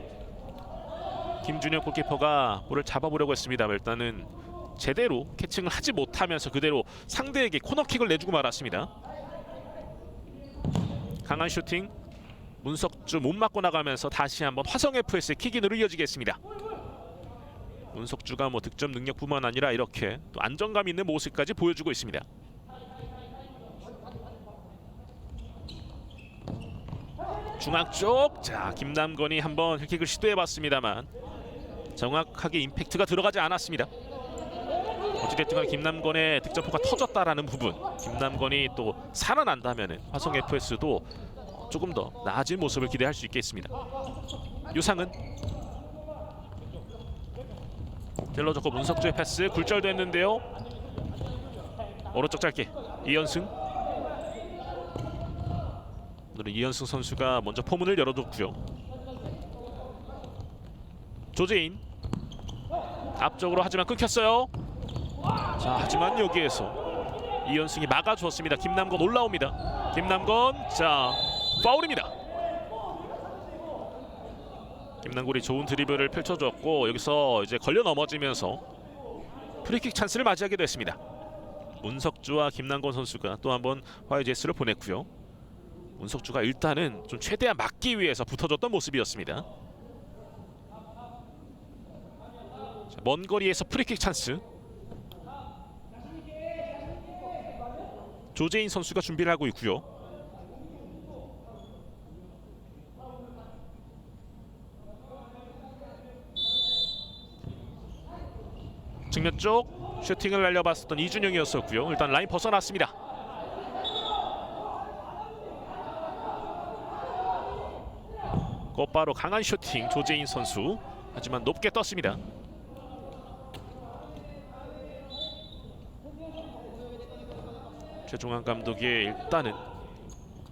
김준혁 골키퍼가 볼을 잡아보려고 했습니다만 일단은 제대로 캐칭을 하지 못하면서 그대로 상대에게 코너킥을 내주고 말았습니다. 강한 슈팅. 문석주 못 맞고 나가면서 다시 한번 화성 FS의 킥인으로 이어지겠습니다. 문석주가 득점 능력뿐만 아니라 이렇게 또 안정감 있는 모습까지 보여주고 있습니다. 중앙 쪽. 자, 김남건이 한번 힐킥을 시도해봤습니다만 정확하게 임팩트가 들어가지 않았습니다. 어찌됐든 김남건의 득점포가 터졌다라는 부분, 김남건이 또 살아난다면은 화성 FS도 조금 더 나아진 모습을 기대할 수 있겠습니다. 유상은 찔러줬고 문석주의 패스 굴절됐는데요. 오른쪽 짧게 이현승. 오늘은 이현승 선수가 먼저 포문을 열어줬고요. 조재인 앞쪽으로 하지만 끊겼어요. 자, 하지만 여기에서 이현승이 막아주었습니다. 김남건 올라옵니다. 김남건, 자, 파울입니다. 김남곤이 좋은 드리블을 펼쳐줬고 여기서 이제 걸려 넘어지면서 프리킥 찬스를 맞이하게 됐습니다. 문석주와 김남건 선수가 또 한번 화해 제스를 보냈고요. 문석주가 일단은 좀 최대한 막기 위해서 붙어줬던 모습이었습니다. 자, 먼 거리에서 프리킥 찬스. 조재인 선수가 준비를 하고 있고요. 측면 쪽 슈팅을 날려봤었던 이준영이었었고요. 일단 라인 벗어났습니다. 곧바로 강한 슈팅 조재인 선수. 하지만 높게 떴습니다. 최종환 감독이 일단은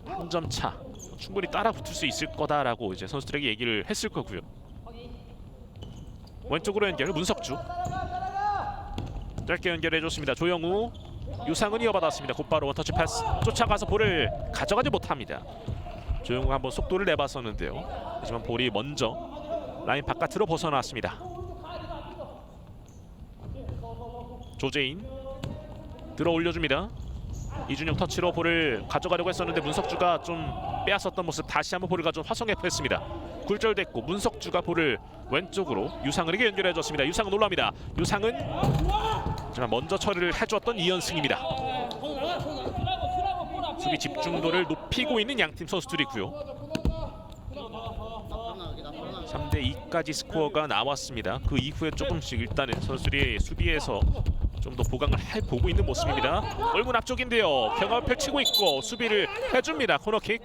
한 점 차 충분히 따라 붙을 수 있을 거다라고 이제 선수들에게 얘기를 했을 거고요. 왼쪽으로 연결 문석주. 짧게 연결해줬습니다. 조영우, 유상은 이어받았습니다. 곧바로 원터치 패스 쫓아가서 볼을 가져가지 못합니다. 조영우가 한번 속도를 내봤었는데요. 하지만 볼이 먼저 라인 바깥으로 벗어났습니다. 조재인 들어 올려줍니다. 이준영 터치로 볼을 가져가려고 했었는데 문석주가 좀 빼앗았던 모습. 다시 한번 볼을 가져온 화성의 패스입니다. 굴절됐고 문석주가 볼을 왼쪽으로 유상은에게 연결해줬습니다. 유상은 올라옵니다. 유상은 하지만 먼저 처리를 해줬던 이현승입니다. 수비 집중도를 높이고 있는 양팀 선수들이고요. 3대2까지 스코어가 나왔습니다. 그 이후에 조금씩 일단은 선수들이 수비에서 좀 더 보강을 해보고 있는 모습입니다. 골문 앞쪽인데요. 경합을 펼치고 있고 수비를 해줍니다. 코너킥.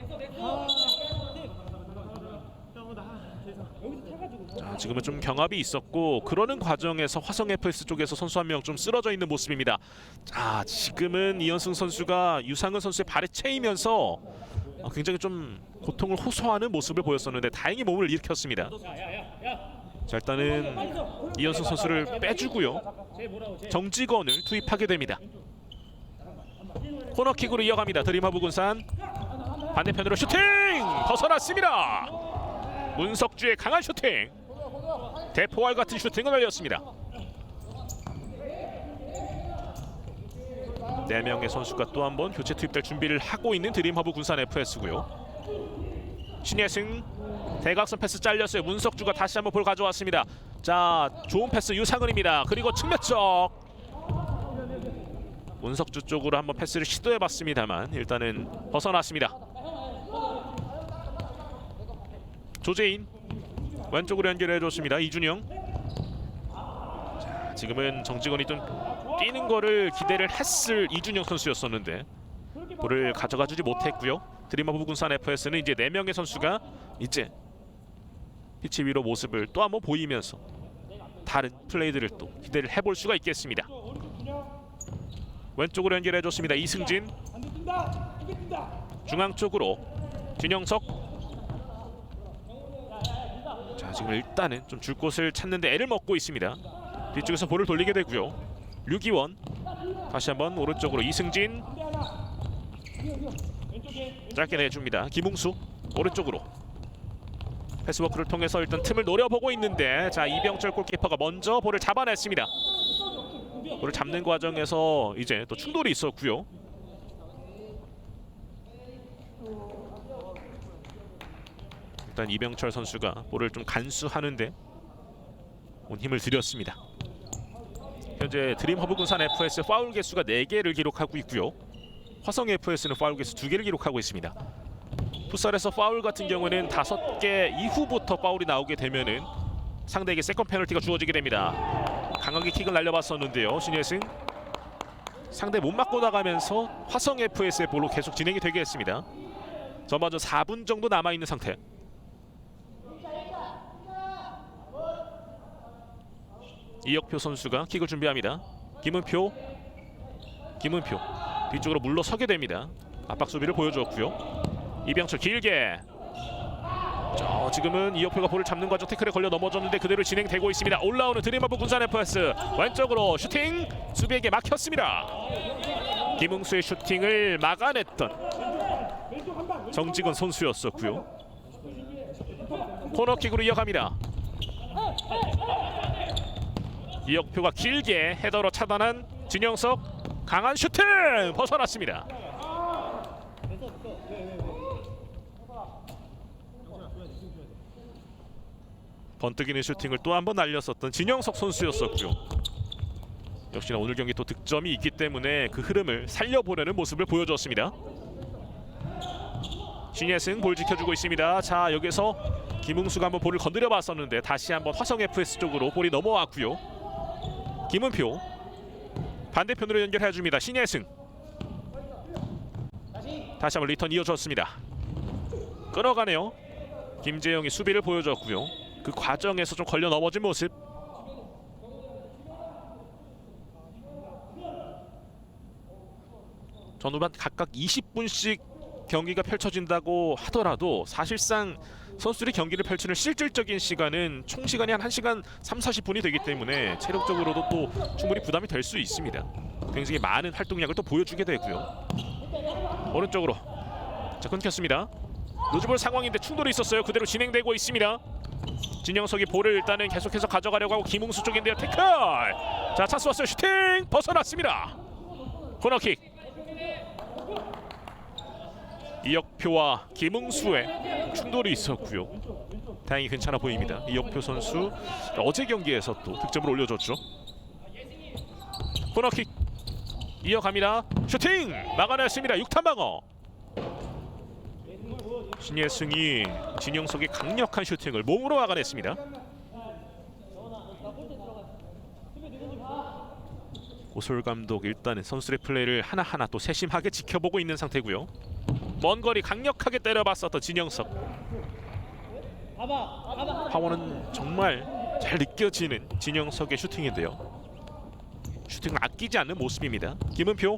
자, 지금은 좀 경합이 있었고 그러는 과정에서 화성 FS 쪽에서 선수 한 명 좀 쓰러져 있는 모습입니다. 자, 지금은 이현승 선수가 유상은 선수의 발에 채이면서 굉장히 좀 고통을 호소하는 모습을 보였었는데 다행히 몸을 일으켰습니다. 자, 일단은 이현승 선수를 빼주고요. 정직원을 투입하게 됩니다. 코너킥으로 이어갑니다. 드림허브 군산. 반대편으로 슈팅! 벗어났습니다. 문석주의 강한 슈팅. 대포알 같은 슈팅을 날렸습니다. 4명의 선수가 또 한 번 교체 투입될 준비를 하고 있는 드림허브 군산 FS고요. 신예승 대각선 패스 잘렸어요. 문석주가 다시 한번 볼 가져왔습니다. 자, 좋은 패스 유상은입니다. 그리고 측면 쪽 문석주 쪽으로 한번 패스를 시도해봤습니다만 일단은 벗어났습니다. 조재인 왼쪽으로 연결해줬습니다. 이준영. 자, 지금은 정직원이 좀 뛰는 거를 기대를 했을 이준영 선수였었는데 볼을 가져가주지 못했고요. 드림허브 군산 FS는 이제 4명의 선수가 이제 피치 위로 모습을 또 한번 보이면서 다른 플레이들을 또 기대를 해볼 수가 있겠습니다. 왼쪽으로 연결해줬습니다. 이승진. 중앙 쪽으로 진영석. 자, 지금 일단은 좀 줄 곳을 찾는데 애를 먹고 있습니다. 뒤쪽에서 볼을 돌리게 되고요. 류기원. 다시 한번 오른쪽으로 이승진. 짧게 내줍니다. 김웅수 오른쪽으로 패스워크를 통해서 일단 틈을 노려보고 있는데 자, 이병철 골키퍼가 먼저 볼을 잡아냈습니다. 볼을 잡는 과정에서 이제 또 충돌이 있었고요. 일단 이병철 선수가 볼을 좀 간수하는데 온 힘을 들였습니다. 현재 드림허브 군산 FS 파울 개수가 4개를 기록하고 있고요. 화성 FS는 파울 개수 2개를 기록하고 있습니다. 풋살에서 파울 같은 경우는 5개 이후부터 파울이 나오게 되면은 상대에게 세컨 페널티가 주어지게 됩니다. 강하게 킥을 날려봤었는데요. 신예승 상대 못 맞고 나가면서 화성 FS의 볼로 계속 진행이 되게 했습니다. 전반전 4분 정도 남아있는 상태. 이혁표 선수가 킥을 준비합니다. 김은표 뒤쪽으로 물러서게 됩니다. 압박 수비를 보여주었고요. 이병철 길게 자, 지금은 이혁표가 볼을 잡는 과정 태클에 걸려 넘어졌는데 그대로 진행되고 있습니다. 올라오는 드림허브 군산 FS 왼쪽으로 슈팅 수비에게 막혔습니다. 김웅수의 슈팅을 막아냈던 정직원 선수였었고요. 코너킥으로 이어갑니다. 이혁표가 길게 헤더로 차단한 진영석 강한 슈팅 벗어났습니다. 번뜩이는 슈팅을 또 한 번 날렸었던 진영석 선수였었고요. 역시나 오늘 경기 또 득점이 있기 때문에 그 흐름을 살려보려는 모습을 보여줬습니다. 신예승 볼 지켜주고 있습니다. 자, 여기서 김웅수가 한번 볼을 건드려 봤었는데 다시 한번 화성 FS 쪽으로 볼이 넘어왔고요. 김은표 반대편으로 연결해 줍니다. 신예승 다시 한번 리턴 이어졌습니다. 끊어가네요. 김재영이 수비를 보여줬고요. 그 과정에서 좀 걸려 넘어진 모습. 전후반 각각 20분씩 경기가 펼쳐진다고 하더라도 사실상 선수들이 경기를 펼치는 실질적인 시간은 총 시간이 한 1시간 30-40분이 되기 때문에 체력적으로도 또 충분히 부담이 될 수 있습니다. 굉장히 많은 활동량을 또 보여주게 되고요. 오른쪽으로 자, 끊겼습니다. 루즈볼 상황인데 충돌이 있었어요. 그대로 진행되고 있습니다. 진영석이 볼을 일단은 계속해서 가져가려고 하고 김웅수 쪽인데요. 태클! 자, 찬스 왔어요. 슈팅! 벗어났습니다. 코너킥. 이혁표와 김웅수의 충돌이 있었고요. 다행히 괜찮아 보입니다. 이혁표 선수 어제 경기에서 또 득점을 올려줬죠. 코너킥 이어갑니다. 슈팅! 막아냈습니다. 6탄 방어. 신예승이 진영석의 강력한 슈팅을 몸으로 막아냈습니다. 고솔 감독 일단은 선수의 플레이를 하나하나 또 세심하게 지켜보고 있는 상태고요. 먼 거리 강력하게 때려봤었던 진영석. 파워는 정말 잘 느껴지는 진영석의 슈팅인데요. 슈팅을 아끼지 않는 모습입니다. 김은표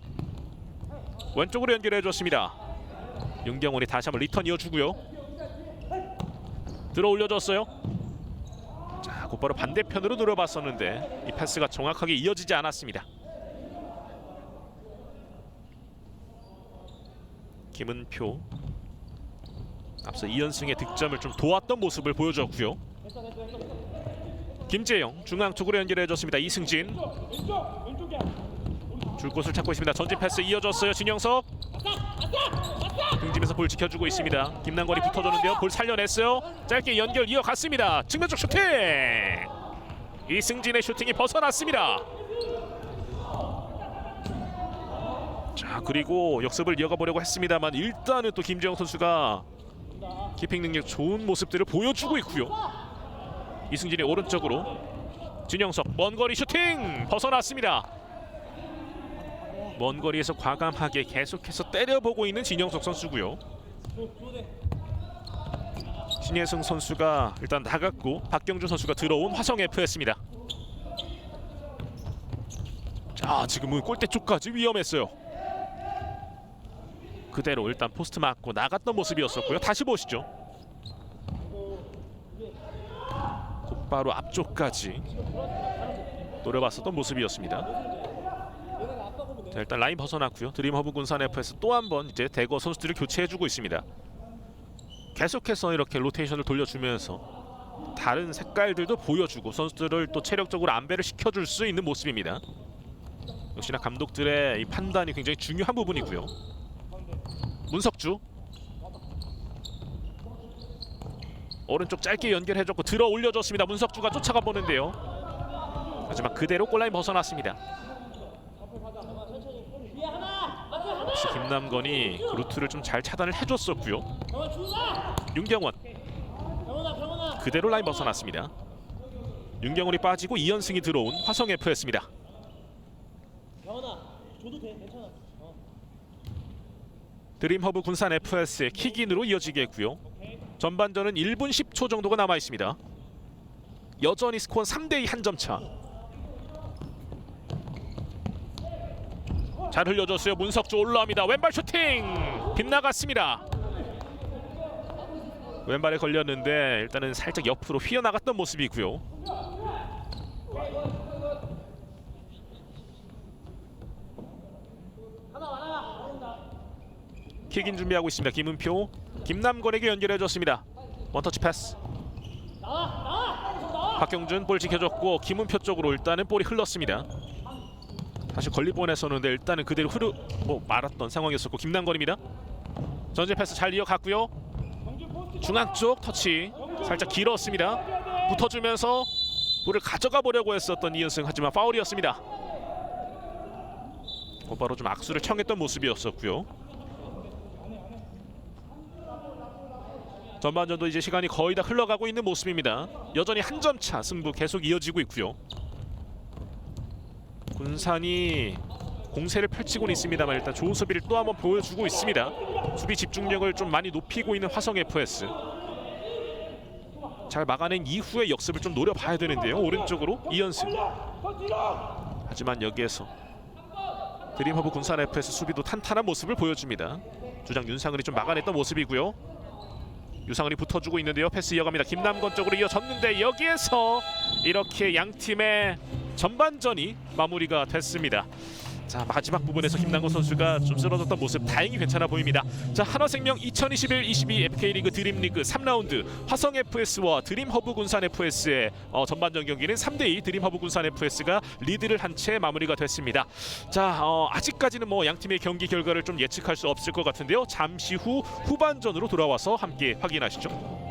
왼쪽으로 연결해줬습니다. 윤경원이 다시 한번 리턴 이어주고요. 들어 올려줬어요. 자, 곧바로 반대편으로 노려봤었는데 이 패스가 정확하게 이어지지 않았습니다. 김은표 앞서 이연승의 득점을 좀 도왔던 모습을 보여줬고요. 김재영 중앙 쪽으로 연결해줬습니다. 이승진 줄 곳을 찾고 있습니다. 전진 패스 이어졌어요. 진영석 등짐에서 볼 지켜주고 있습니다. 김남권이 붙어줬는데요. 볼 살려냈어요. 짧게 연결 이어갔습니다. 측면 쪽 슈팅! 이승진의 슈팅이 벗어났습니다. 자, 그리고 역습을 이어가 보려고 했습니다만 일단은 또 김재영 선수가 키핑 능력 좋은 모습들을 보여주고 있고요. 이승진이 오른쪽으로 진영석 먼 거리 슈팅 벗어났습니다. 먼 거리에서 과감하게 계속해서 때려보고 있는 진영석 선수고요. 신예승 선수가 일단 나갔고 박경준 선수가 들어온 화성 FS입니다. 자, 지금은 골대 쪽까지 위험했어요. 그대로 일단 포스트 맞고 나갔던 모습이었었고요. 다시 보시죠. 곧바로 앞쪽까지 노려봤었던 모습이었습니다. 자, 일단 라인 벗어났고요. 드림허브 군산 FS 또 한 번 이제 대거 선수들을 교체해주고 있습니다. 계속해서 이렇게 로테이션을 돌려주면서 다른 색깔들도 보여주고 선수들을 또 체력적으로 안배를 시켜줄 수 있는 모습입니다. 역시나 감독들의 이 판단이 굉장히 중요한 부분이고요. 문석주 오른쪽 짧게 연결해줬고 들어 올려줬습니다. 문석주가 쫓아가 보는데요. 하지만 그대로 골라인 벗어났습니다. 역시 김남건이 그 루트를 좀 잘 차단을 해줬었고요. 윤경원 그대로 라인 벗어났습니다. 윤경원이 빠지고 이연승이 들어온 화성 FS입니다. 드림허브 군산 FS의 킥인으로 이어지겠고요. 전반전은 1분 10초 정도가 남아 있습니다. 여전히 스코어는 3대2 한 점 차. 잘 흘려줬어요. 문석주 올라옵니다. 왼발 슈팅 빗나갔습니다. 왼발에 걸렸는데 일단은 살짝 옆으로 휘어나갔던 모습이고요. 킥인 준비하고 있습니다. 김은표, 김남권에게 연결해줬습니다. 원터치 패스. 박경준 볼 지켜줬고 김은표 쪽으로 일단은 볼이 흘렀습니다. 사실 걸릴 뻔했었는데 일단은 그대로 말았던 상황이었었고 김남권입니다. 전진 패스 잘 이어갔고요. 중앙 쪽 터치 살짝 길었습니다. 붙어주면서 볼을 가져가 보려고 했었던 이은승, 하지만 파울이었습니다. 곧바로 좀 악수를 청했던 모습이었었고요. 전반전도 이제 시간이 거의 다 흘러가고 있는 모습입니다. 여전히 한 점 차 승부 계속 이어지고 있고요. 군산이 공세를 펼치고는 있습니다만 일단 좋은 수비를 또 한번 보여주고 있습니다. 수비 집중력을 좀 많이 높이고 있는 화성 FS. 잘 막아낸 이후의 역습을 좀 노려봐야 되는데요. 오른쪽으로 이현승. 하지만 여기에서 드림허브 군산 FS 수비도 탄탄한 모습을 보여줍니다. 주장 윤상은이 좀 막아냈던 모습이고요. 유상은이 붙어주고 있는데요. 패스 이어갑니다. 김남건 쪽으로 이어졌는데 여기에서 이렇게 양팀의 전반전이 마무리가 됐습니다. 자, 마지막 부분에서 김남건 선수가 좀 쓰러졌던 모습 다행히 괜찮아 보입니다. 자, 한화생명 2021-22 FK리그 드림리그 3라운드 화성 FS와 드림허브 군산 FS의 전반전 경기는 3대2 드림허브 군산 FS가 리드를 한 채 마무리가 됐습니다. 자, 아직까지는 양팀의 경기 결과를 좀 예측할 수 없을 것 같은데요. 잠시 후 후반전으로 돌아와서 함께 확인하시죠.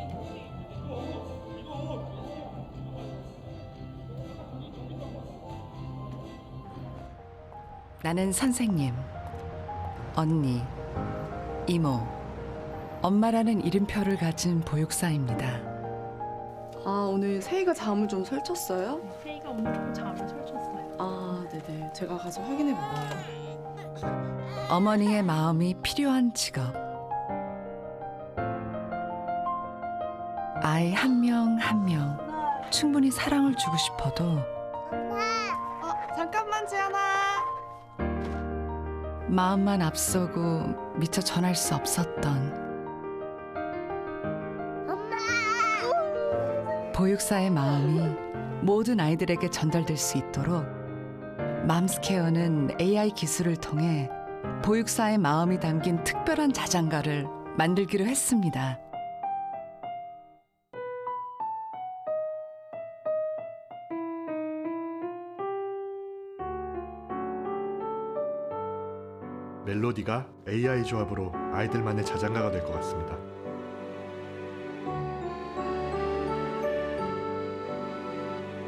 나는 선생님, 언니, 이모, 엄마라는 이름표를 가진 보육사입니다. 아, 오늘 세희가 잠을 좀 설쳤어요? 세이가 오늘 좀 잠을 설쳤어요. 아, 네네. 제가 가서 확인해 볼게요. 어머니의 마음이 필요한 직업. 아이 한 명 한 명 충분히 사랑을 주고 싶어도 잠깐만, 지연아. 마음만 앞서고 미처 전할 수 없었던 보육사의 마음이 모든 아이들에게 전달될 수 있도록 맘스케어는 AI 기술을 통해 보육사의 마음이 담긴 특별한 자장가를 만들기로 했습니다. 멜로디가 AI 조합으로 아이들만의 자장가가 될 것 같습니다.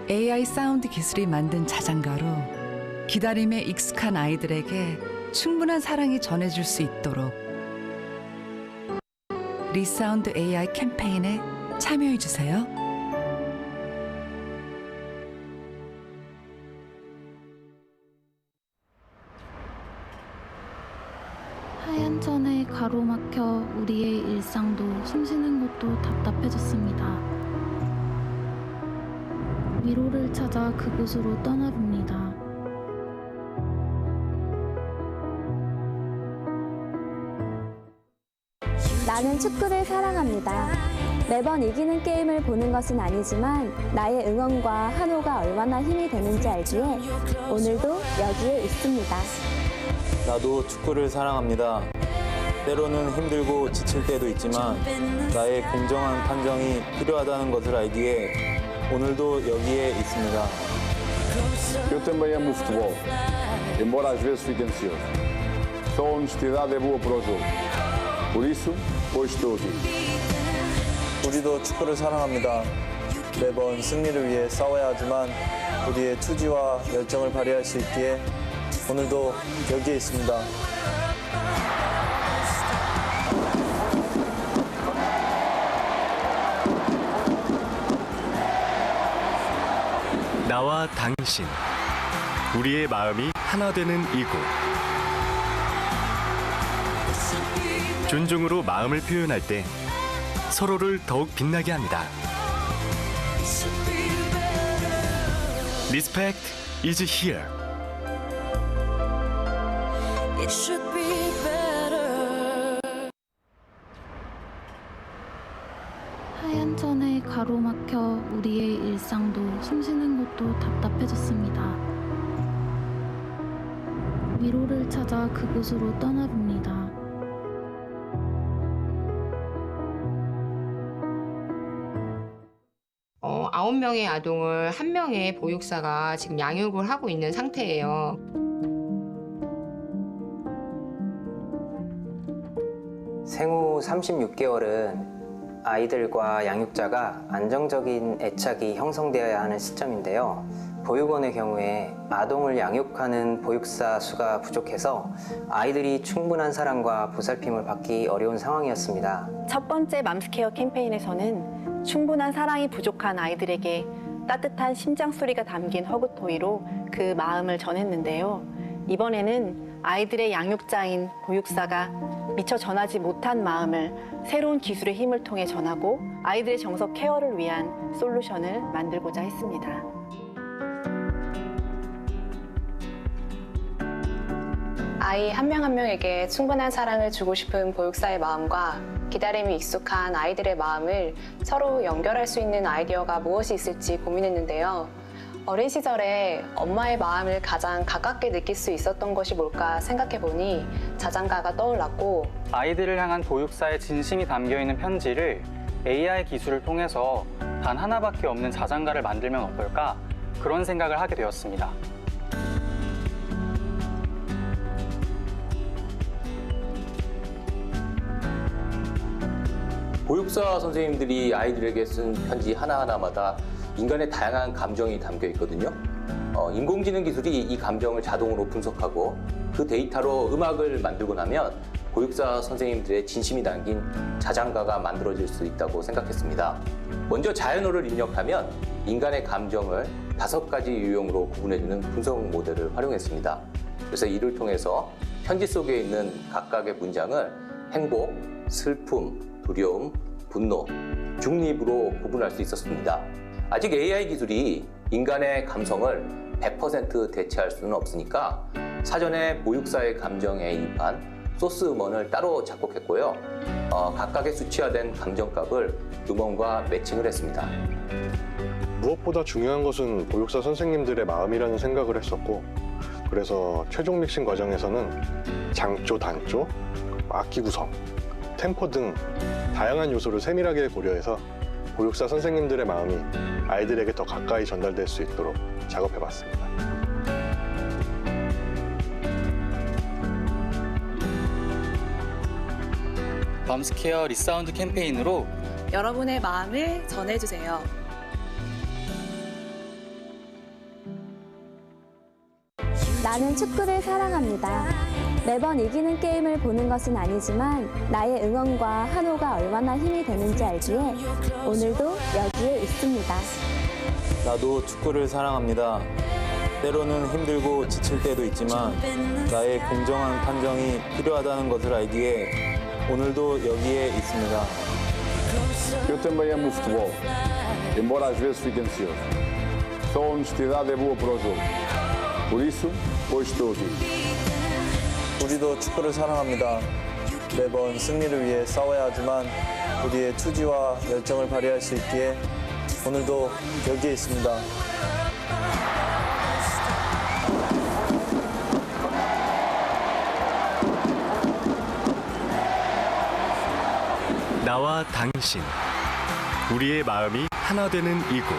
AI 사운드 기술이 만든 자장가로 기다림에 익숙한 아이들에게 충분한 사랑이 전해질 수 있도록 리사운드 AI 캠페인에 참여해 주세요. 하얀 천에 가로막혀 우리의 일상도 숨쉬는 것도 답답해졌습니다. 위로를 찾아 그곳으로 떠나봅니다. 나는 축구를 사랑합니다. 매번 이기는 게임을 보는 것은 아니지만 나의 응원과 환호가 얼마나 힘이 되는지 알기에 오늘도 여기에 있습니다. 나도 축구를 사랑합니다. 때로는 힘들고 지칠 때도 있지만 나의 공정한 판정이 필요하다는 것을 알기에 오늘도 여기에 있습니다. Eu também amo o futebol, embora às vezes fique ansioso. Só a honestidade é boa para o jogo. Por isso, hoje estou aqui. 우리도 축구를 사랑합니다. 매번 승리를 위해 싸워야 하지만 우리의 투지와 열정을 발휘할 수 있기에 오늘도 여기에 있습니다. 나와 당신, 우리의 마음이 하나 되는 이곳. 존중으로 마음을 표현할 때 서로를 더욱 빛나게 합니다. Respect is here. 하얀 천에 가로막혀 우리의 일상도 숨쉬는 것도 답답해졌습니다. 위로를 찾아 그곳으로 떠나봅니다. 9명의 아동을 1명의 보육사가 지금 양육을 하고 있는 상태예요. 생후 36개월은 아이들과 양육자가 안정적인 애착이 형성되어야 하는 시점인데요. 보육원의 경우에 아동을 양육하는 보육사 수가 부족해서 아이들이 충분한 사랑과 보살핌을 받기 어려운 상황이었습니다. 첫 번째 맘스케어 캠페인에서는 충분한 사랑이 부족한 아이들에게 따뜻한 심장 소리가 담긴 허그토이로 그 마음을 전했는데요. 이번에는 아이들의 양육자인 보육사가 미처 전하지 못한 마음을 새로운 기술의 힘을 통해 전하고 아이들의 정서 케어를 위한 솔루션을 만들고자 했습니다. 아이 한 명 한 명에게 충분한 사랑을 주고 싶은 보육사의 마음과 기다림이 익숙한 아이들의 마음을 서로 연결할 수 있는 아이디어가 무엇이 있을지 고민했는데요. 어린 시절에 엄마의 마음을 가장 가깝게 느낄 수 있었던 것이 뭘까 생각해보니 자장가가 떠올랐고, 아이들을 향한 보육사의 진심이 담겨있는 편지를 AI 기술을 통해서 단 하나밖에 없는 자장가를 만들면 어떨까, 그런 생각을 하게 되었습니다. 보육사 선생님들이 아이들에게 쓴 편지 하나하나마다 인간의 다양한 감정이 담겨 있거든요. 인공지능 기술이 이 감정을 자동으로 분석하고 그 데이터로 음악을 만들고 나면 보육사 선생님들의 진심이 담긴 자장가가 만들어질 수 있다고 생각했습니다. 먼저 자연어를 입력하면 인간의 감정을 5가지 유형으로 구분해주는 분석 모델을 활용했습니다. 그래서 이를 통해서 편지 속에 있는 각각의 문장을 행복, 슬픔, 두려움, 분노, 중립으로 구분할 수 있었습니다. 아직 AI 기술이 인간의 감성을 100% 대체할 수는 없으니까 사전에 보육사의 감정에 입한 소스 음원을 따로 작곡했고요. 각각의 수치화된 감정값을 음원과 매칭을 했습니다. 무엇보다 중요한 것은 보육사 선생님들의 마음이라는 생각을 했었고, 그래서 최종 믹싱 과정에서는 장조, 단조, 악기 구성, 템포 등 다양한 요소를 세밀하게 고려해서 보육사 선생님들의 마음이 아이들에게 더 가까이 전달될 수 있도록 작업해봤습니다. 맘스케어 리사운드 캠페인으로 여러분의 마음을 전해주세요. 나는 축구를 사랑합니다. 매번 이기는 게임을 보는 것은 아니지만 나의 응원과 환호가 얼마나 힘이 되는지 알기에 오늘도 여기에 있습니다. 나도 축구를 사랑합니다. 때로는 힘들고 지칠 때도 있지만 나의 공정한 판정이 필요하다는 것을 알기에 오늘도 여기에 있습니다. Eu também amo o futebol, embora às vezes fique ansioso. Só a honestidade é boa para o jogo. Por isso, hoje estou aqui. 우리도 축구를 사랑합니다. 매번 승리를 위해 싸워야 하지만 우리의 투지와 열정을 발휘할 수 있기에 오늘도 여기에 있습니다. 나와 당신, 우리의 마음이 하나 되는 이곳.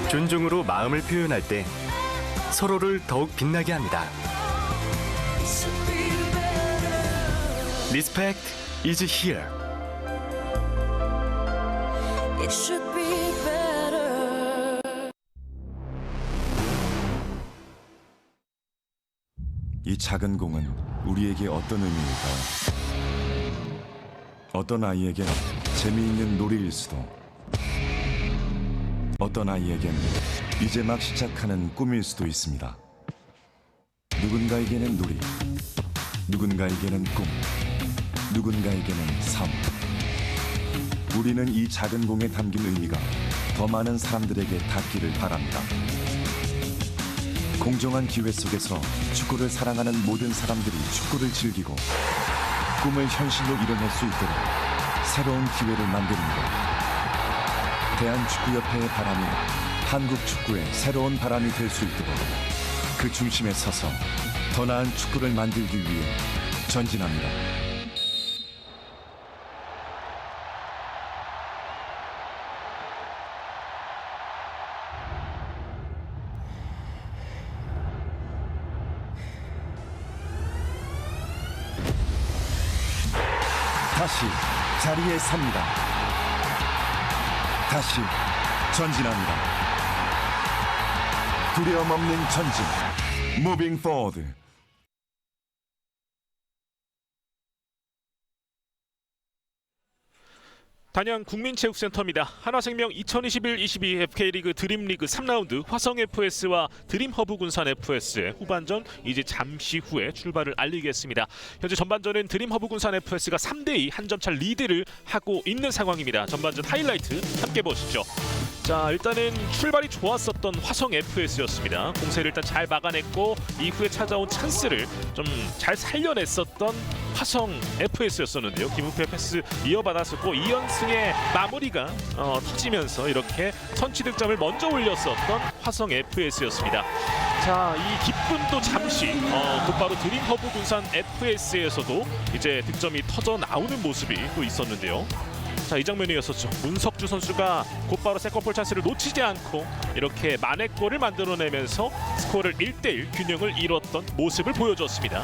존중으로 마음을 표현할 때 서로를 더욱 빛나게 합니다. Respect is here. 이 작은 공은 우리에게 어떤 의미일까요? 어떤 아이에겐 재미있는 놀이일 수도, 어떤 아이에겐 이제 막 시작하는 꿈일 수도 있습니다. 누군가에게는 놀이, 누군가에게는 꿈, 누군가에게는 삶. 우리는 이 작은 공에 담긴 의미가 더 많은 사람들에게 닿기를 바랍니다. 공정한 기회 속에서 축구를 사랑하는 모든 사람들이 축구를 즐기고 꿈을 현실로 이뤄낼 수 있도록 새로운 기회를 만듭니다. 대한축구협회의 바람이 한국 축구의 새로운 바람이 될 수 있도록 그 중심에 서서 더 나은 축구를 만들기 위해 전진합니다. 다시 자리에 섭니다. 다시 전진합니다. 두려움 없는 전진. Moving forward. 단양 국민체육센터입니다. 한화생명 2021-22 FK리그 드림리그 3라운드 화성FS와 드림허브군산FS의 후반전 이제 잠시 후에 출발을 알리겠습니다. 현재 전반전은 드림허브군산FS가 3대2 한 점차 리드를 하고 있는 상황입니다. 전반전 하이라이트 함께 보시죠. 자, 일단은 출발이 좋았었던 화성FS였습니다. 공세를 일단 잘 막아냈고 이후에 찾아온 찬스를 좀 잘 살려냈었던 화성FS였었는데요. 김은표의 패스 이어받았었고 이연승의 마무리가 터지면서 이렇게 선취 득점을 먼저 올렸었던 화성FS였습니다. 자, 이 기쁨도 잠시 곧바로 드림허브군산 FS에서도 이제 득점이 터져 나오는 모습이 또 있었는데요. 자, 이 장면이었었죠. 문석주 선수가 곧바로 세컨볼 찬스를 놓치지 않고 이렇게 만회골을 만들어내면서 스코어를 1대1 균형을 이뤘던 모습을 보여줬습니다.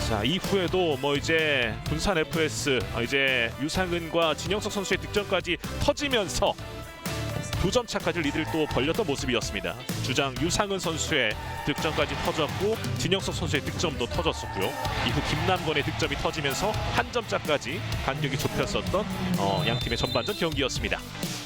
자, 이후에도 뭐 이제 군산 FS 이제 유상은과 진영석 선수의 득점까지 터지면서 2점 차까지 리드를 또 벌렸던 모습이었습니다. 주장 유상은 선수의 득점까지 터졌고 진영석 선수의 득점도 터졌었고요. 이후 김남건의 득점이 터지면서 한 점 차까지 간격이 좁혔었던 양팀의 전반전 경기였습니다.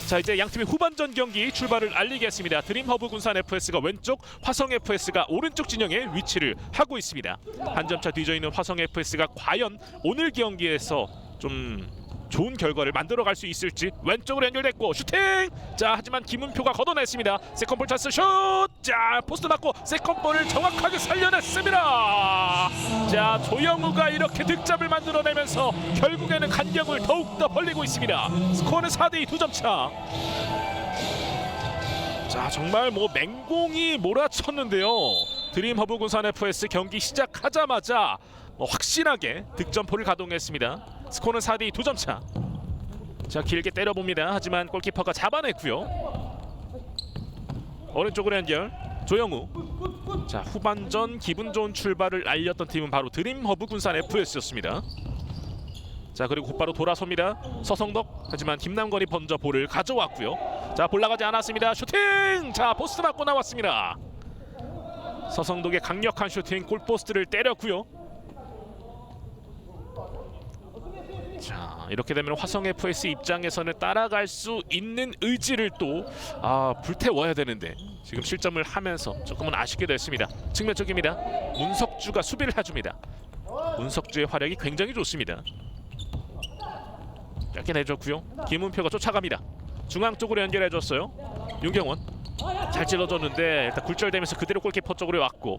자, 이제 양팀의 후반전 경기 출발을 알리겠습니다. 드림허브군산 FS가 왼쪽, 화성 FS가 오른쪽 진영에 위치를 하고 있습니다. 한 점 차 뒤져 있는 화성 FS가 과연 오늘 경기에서 좀 좋은 결과를 만들어갈 수 있을지. 왼쪽으로 연결됐고 슈팅! 자, 하지만 김은표가 걷어냈습니다. 세컨볼 찬스 슛! 자, 포스트 맞고 세컨볼을 정확하게 살려냈습니다. 자, 조영우가 이렇게 득점을 만들어내면서 결국에는 간격을 더욱더 벌리고 있습니다. 스코어는 4대2 2점 차. 자, 정말 뭐 맹공이 몰아쳤는데요. 드림허브군산 FS 경기 시작하자마자 확실하게 득점포를 가동했습니다. 스코어는 4대2 2점 차. 자, 길게 때려봅니다. 하지만 골키퍼가 잡아냈고요. 오른쪽으로 연결 조영우. 자, 후반전 기분 좋은 출발을 알렸던 팀은 바로 드림허브군산 FS였습니다. 자, 그리고 곧바로 돌아섭니다. 서성덕. 하지만 김남건이 먼저 볼을 가져왔고요. 자, 볼 나가지 않았습니다. 슈팅! 자, 포스트 맞고 나왔습니다. 서성덕의 강력한 슈팅 골포스트를 때렸고요. 자, 이렇게 되면 화성 FS 입장에서는 따라갈 수 있는 의지를 또 불태워야 되는데 지금 실점을 하면서 조금은 아쉽게 됐습니다. 측면 쪽입니다. 문석주가 수비를 해줍니다. 문석주의 활약이 굉장히 좋습니다. 짧게 내줬고요. 김은표가 쫓아갑니다. 중앙 쪽으로 연결해줬어요. 윤경원 잘 찔러줬는데 일단 굴절되면서 그대로 골키퍼 쪽으로 왔고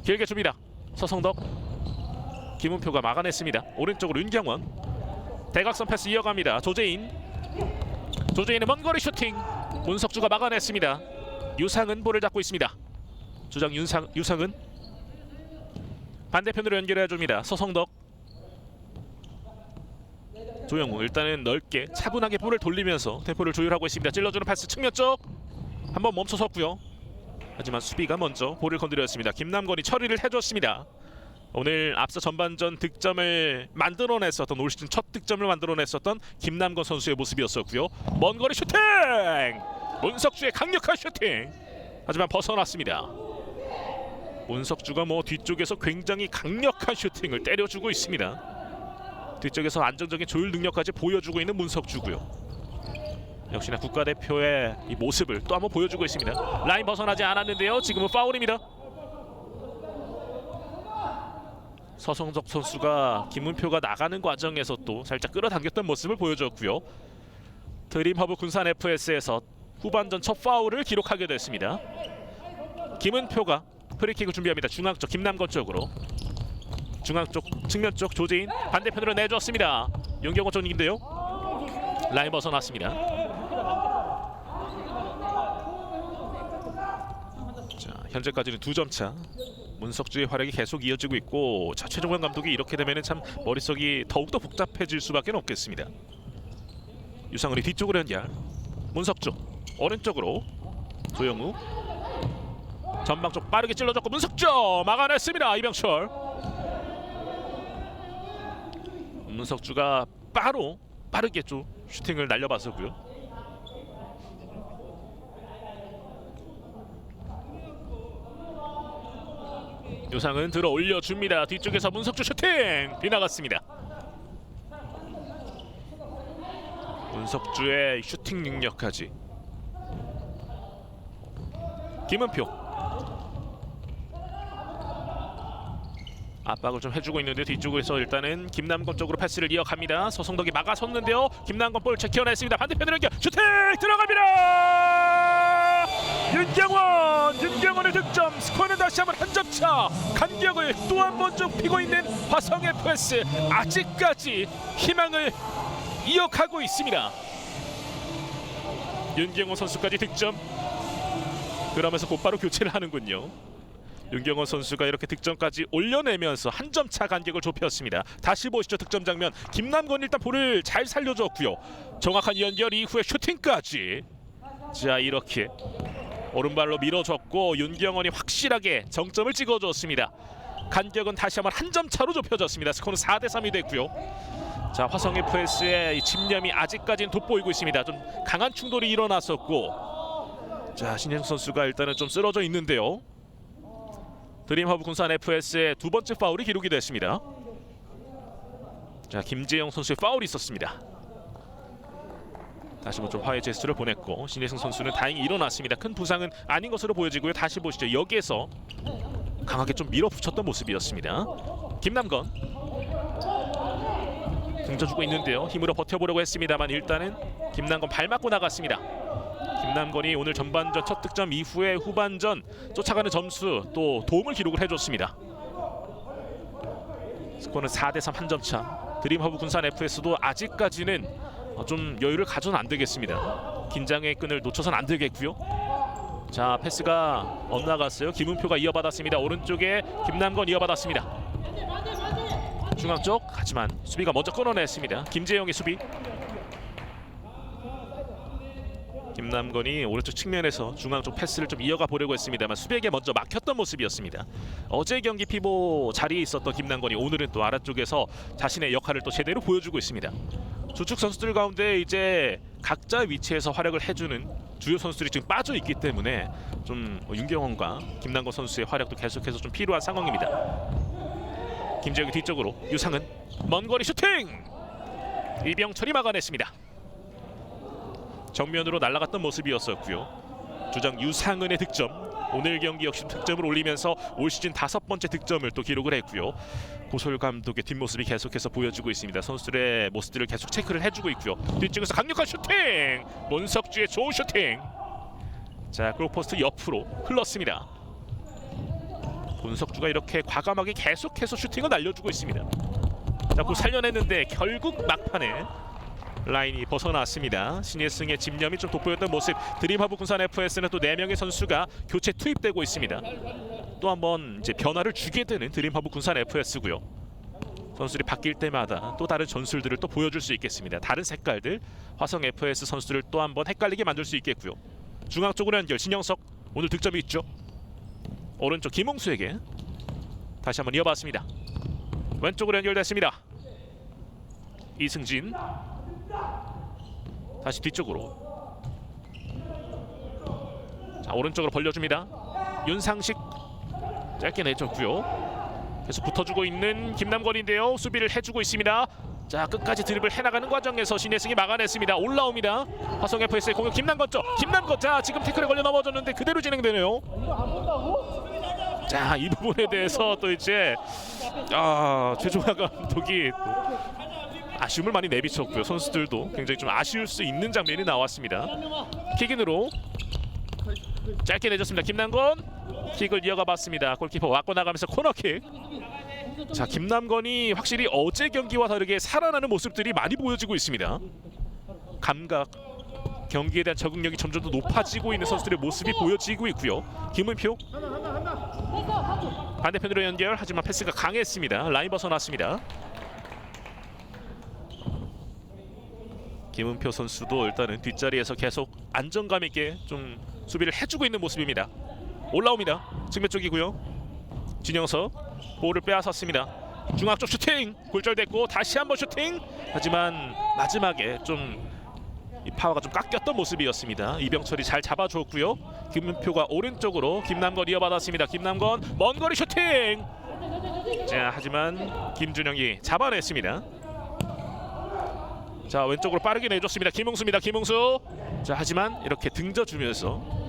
길게 줍니다. 서성덕. 김은표가 막아냈습니다. 오른쪽으로 윤경원. 대각선 패스 이어갑니다. 조재인. 조재인의 먼거리 슈팅. 문석주가 막아냈습니다. 유상은 볼을 잡고 있습니다. 주장 유상은 반대편으로 연결해줍니다. 서성덕. 조영우 일단은 넓게 차분하게 볼을 돌리면서 템포를 조율하고 있습니다. 찔러주는 패스 측면 쪽 한번 멈춰섰고요. 하지만 수비가 먼저 볼을 건드렸습니다. 김남건이 처리를 해줬습니다. 오늘 앞서 전반전 득점을 만들어냈었던 올 시즌 첫 득점을 만들어냈었던 김남건 선수의 모습이었었고요. 먼 거리 슈팅! 문석주의 강력한 슈팅! 하지만 벗어났습니다. 문석주가 뭐 뒤쪽에서 굉장히 강력한 슈팅을 때려주고 있습니다. 뒤쪽에서 안정적인 조율 능력까지 보여주고 있는 문석주고요. 역시나 국가대표의 이 모습을 또 한번 보여주고 있습니다. 라인 벗어나지 않았는데요. 지금은 파울입니다. 서성덕 선수가 김은표가 나가는 과정에서 또 살짝 끌어당겼던 모습을 보여줬고요. 드림허브군산 FS에서 후반전 첫 파울을 기록하게 됐습니다. 김은표가 프리킥을 준비합니다. 중앙 쪽 김남건 쪽으로. 중앙 쪽 측면 쪽 조재인 반대편으로 내줬습니다. 윤경호 쪽인데요. 라인 벗어났습니다. 자, 현재까지는 2점 차. 문석주의 활약이 계속 이어지고 있고, 자, 최종관 감독이 이렇게 되면은 참 머릿속이 더욱더 복잡해질 수밖에 없겠습니다. 유상은이 뒤쪽으로 연결. 문석주 오른쪽으로 조영우 전방 쪽 빠르게 찔러줬고 문석주 막아냈습니다. 이병철. 문석주가 빠르게 좀 슈팅을 날려봤었고요. 유상은 들어 올려줍니다. 뒤쪽에서 문석주 슈팅 빗나갔습니다. 문석주의 슈팅 능력까지. 김은표 압박을 좀 해주고 있는데 뒤쪽에서 일단은 김남건 쪽으로 패스를 이어갑니다. 서성덕이 막아섰는데요. 김남건 볼 체크해냈습니다. 반대편으로 연결 슈팅 들어갑니다. 윤경원의 득점. 스코어는 다시 한번 한 점 차. 간격을 또 한 번 좁히고 있는 화성 FS. 아직까지 희망을 이어가고 있습니다. 윤경원 선수까지 득점. 그러면서 곧바로 교체를 하는군요. 윤경원 선수가 이렇게 득점까지 올려내면서 한 점 차 간격을 좁혔습니다. 다시 보시죠. 득점 장면. 김남건 일단 볼을 잘 살려줬고요. 정확한 연결 이후에 슈팅까지. 자, 이렇게 오른발로 밀어줬고 윤경원이 확실하게 정점을 찍어줬습니다. 간격은 다시 한번 한 점 차로 좁혀졌습니다. 스코어는 4대3이 됐고요. 자, 화성 FS의 집념이 아직까지는 돋보이고 있습니다. 좀 강한 충돌이 일어났었고, 자, 신현승 선수가 일단은 좀 쓰러져 있는데요. 드림허브 군산 FS의 두 번째 파울이 기록이 됐습니다. 자, 김재영 선수의 파울이 있었습니다. 다시 좀 화해 제스처를 보냈고, 신혜승 선수는 다행히 일어났습니다. 큰 부상은 아닌 것으로 보여지고요. 다시 보시죠. 여기에서 강하게 좀 밀어붙였던 모습이었습니다. 김남건 등져주고 있는데요. 힘으로 버텨보려고 했습니다만 일단은 김남건 발 맞고 나갔습니다. 김남건이 오늘 전반전 첫 득점 이후에 후반전 쫓아가는 점수 또 도움을 기록을 해줬습니다. 스코어는 4대3 한 점 차. 드림허브 군산 FS도 아직까지는 좀 여유를 가져는 안 되겠습니다. 긴장의 끈을 놓쳐서는 안 되겠고요. 자, 패스가 엇나갔어요. 김은표가 이어받았습니다. 오른쪽에 김남건 이어받았습니다. 중앙 쪽, 하지만 수비가 먼저 끊어냈습니다. 김재영의 수비. 김남건이 오른쪽 측면에서 중앙 쪽 패스를 좀 이어가 보려고 했습니다만 수비에게 먼저 막혔던 모습이었습니다. 어제 경기 피보 자리에 있었던 김남건이 오늘은 또 아래쪽에서 자신의 역할을 또 제대로 보여주고 있습니다. 주축 선수들 가운데 이제 각자 위치에서 활약을 해주는 주요 선수들이 지금 빠져 있기 때문에 좀 윤경원과 김남건 선수의 활약도 계속해서 좀 필요한 상황입니다. 김재영이 뒤쪽으로, 유상은 먼 거리 슈팅! 이병철이 막아냈습니다. 정면으로 날아갔던 모습이었었고요. 주장 유상은의 득점. 오늘 경기 역시 득점을 올리면서 올 시즌 5번째 득점을 또 기록을 했고요. 고솔 감독의 뒷모습이 계속해서 보여지고 있습니다. 선수들의 모습들을 계속 체크를 해주고 있고요. 뒤쪽에서 강력한 슈팅! 문석주의 좋은 슈팅! 자, 골포스트 옆으로 흘렀습니다. 문석주가 이렇게 과감하게 계속해서 슈팅을 날려주고 있습니다. 자, 그 살려냈는데 결국 막판에 라인이 벗어났습니다. 신예승의 집념이 좀 돋보였던 모습. 드림허브 군산 FS는 또 4명의 선수가 교체 투입되고 있습니다. 또 한번 이제 변화를 주게 되는 드림허브 군산 FS고요. 선수들이 바뀔 때마다 또 다른 전술들을 또 보여줄 수 있겠습니다. 다른 색깔들, 화성 FS 선수들을 또 한번 헷갈리게 만들 수 있겠고요. 중앙 쪽으로 연결, 신영석 오늘 득점이 있죠. 오른쪽 김홍수에게 다시 한번 이어봤습니다. 왼쪽으로 연결됐습니다. 이승진 다시 뒤쪽으로. 자, 오른쪽으로 벌려줍니다. 윤상식 짧게 내줬고요. 계속 붙어주고 있는 김남건인데요. 수비를 해주고 있습니다. 자, 끝까지 드리블 해나가는 과정에서 신혜승이 막아냈습니다. 올라옵니다. 화성 FS의 공격. 김남건 쪽. 김남건. 자, 지금 태클에 걸려 넘어졌는데 그대로 진행되네요. 자, 이 부분에 대해서 또 이제 최종화 감독이 아쉬움을 많이 내비쳤고요. 선수들도 굉장히 좀 아쉬울 수 있는 장면이 나왔습니다. 킥인으로 짧게 내줬습니다. 김남건 킥을 이어가 봤습니다. 골키퍼 왔고 나가면서 코너킥. 자, 김남건이 확실히 어제 경기와 다르게 살아나는 모습들이 많이 보여지고 있습니다. 감각, 경기에 대한 적응력이 점점 더 높아지고 있는 선수들의 모습이 보여지고 있고요. 김은표 반대편으로 연결, 하지만 패스가 강했습니다. 라인 벗어났습니다. 김은표 선수도 일단은 뒷자리에서 계속 안정감 있게 좀 수비를 해주고 있는 모습입니다. 올라옵니다. 측면 쪽이고요. 진영석 볼을 빼앗았습니다. 중앙 쪽 슈팅 굴절됐고 다시 한번 슈팅, 하지만 마지막에 좀 이 파워가 좀 깎였던 모습이었습니다. 이병철이 잘 잡아줬고요. 김은표가 오른쪽으로 김남건 이어받았습니다. 김남건 먼 거리 슈팅. 자, 하지만 김준영이 잡아냈습니다. 자, 왼쪽으로 빠르게 내줬습니다. 김웅수입니다. 김웅수. 자, 하지만 이렇게 등져주면서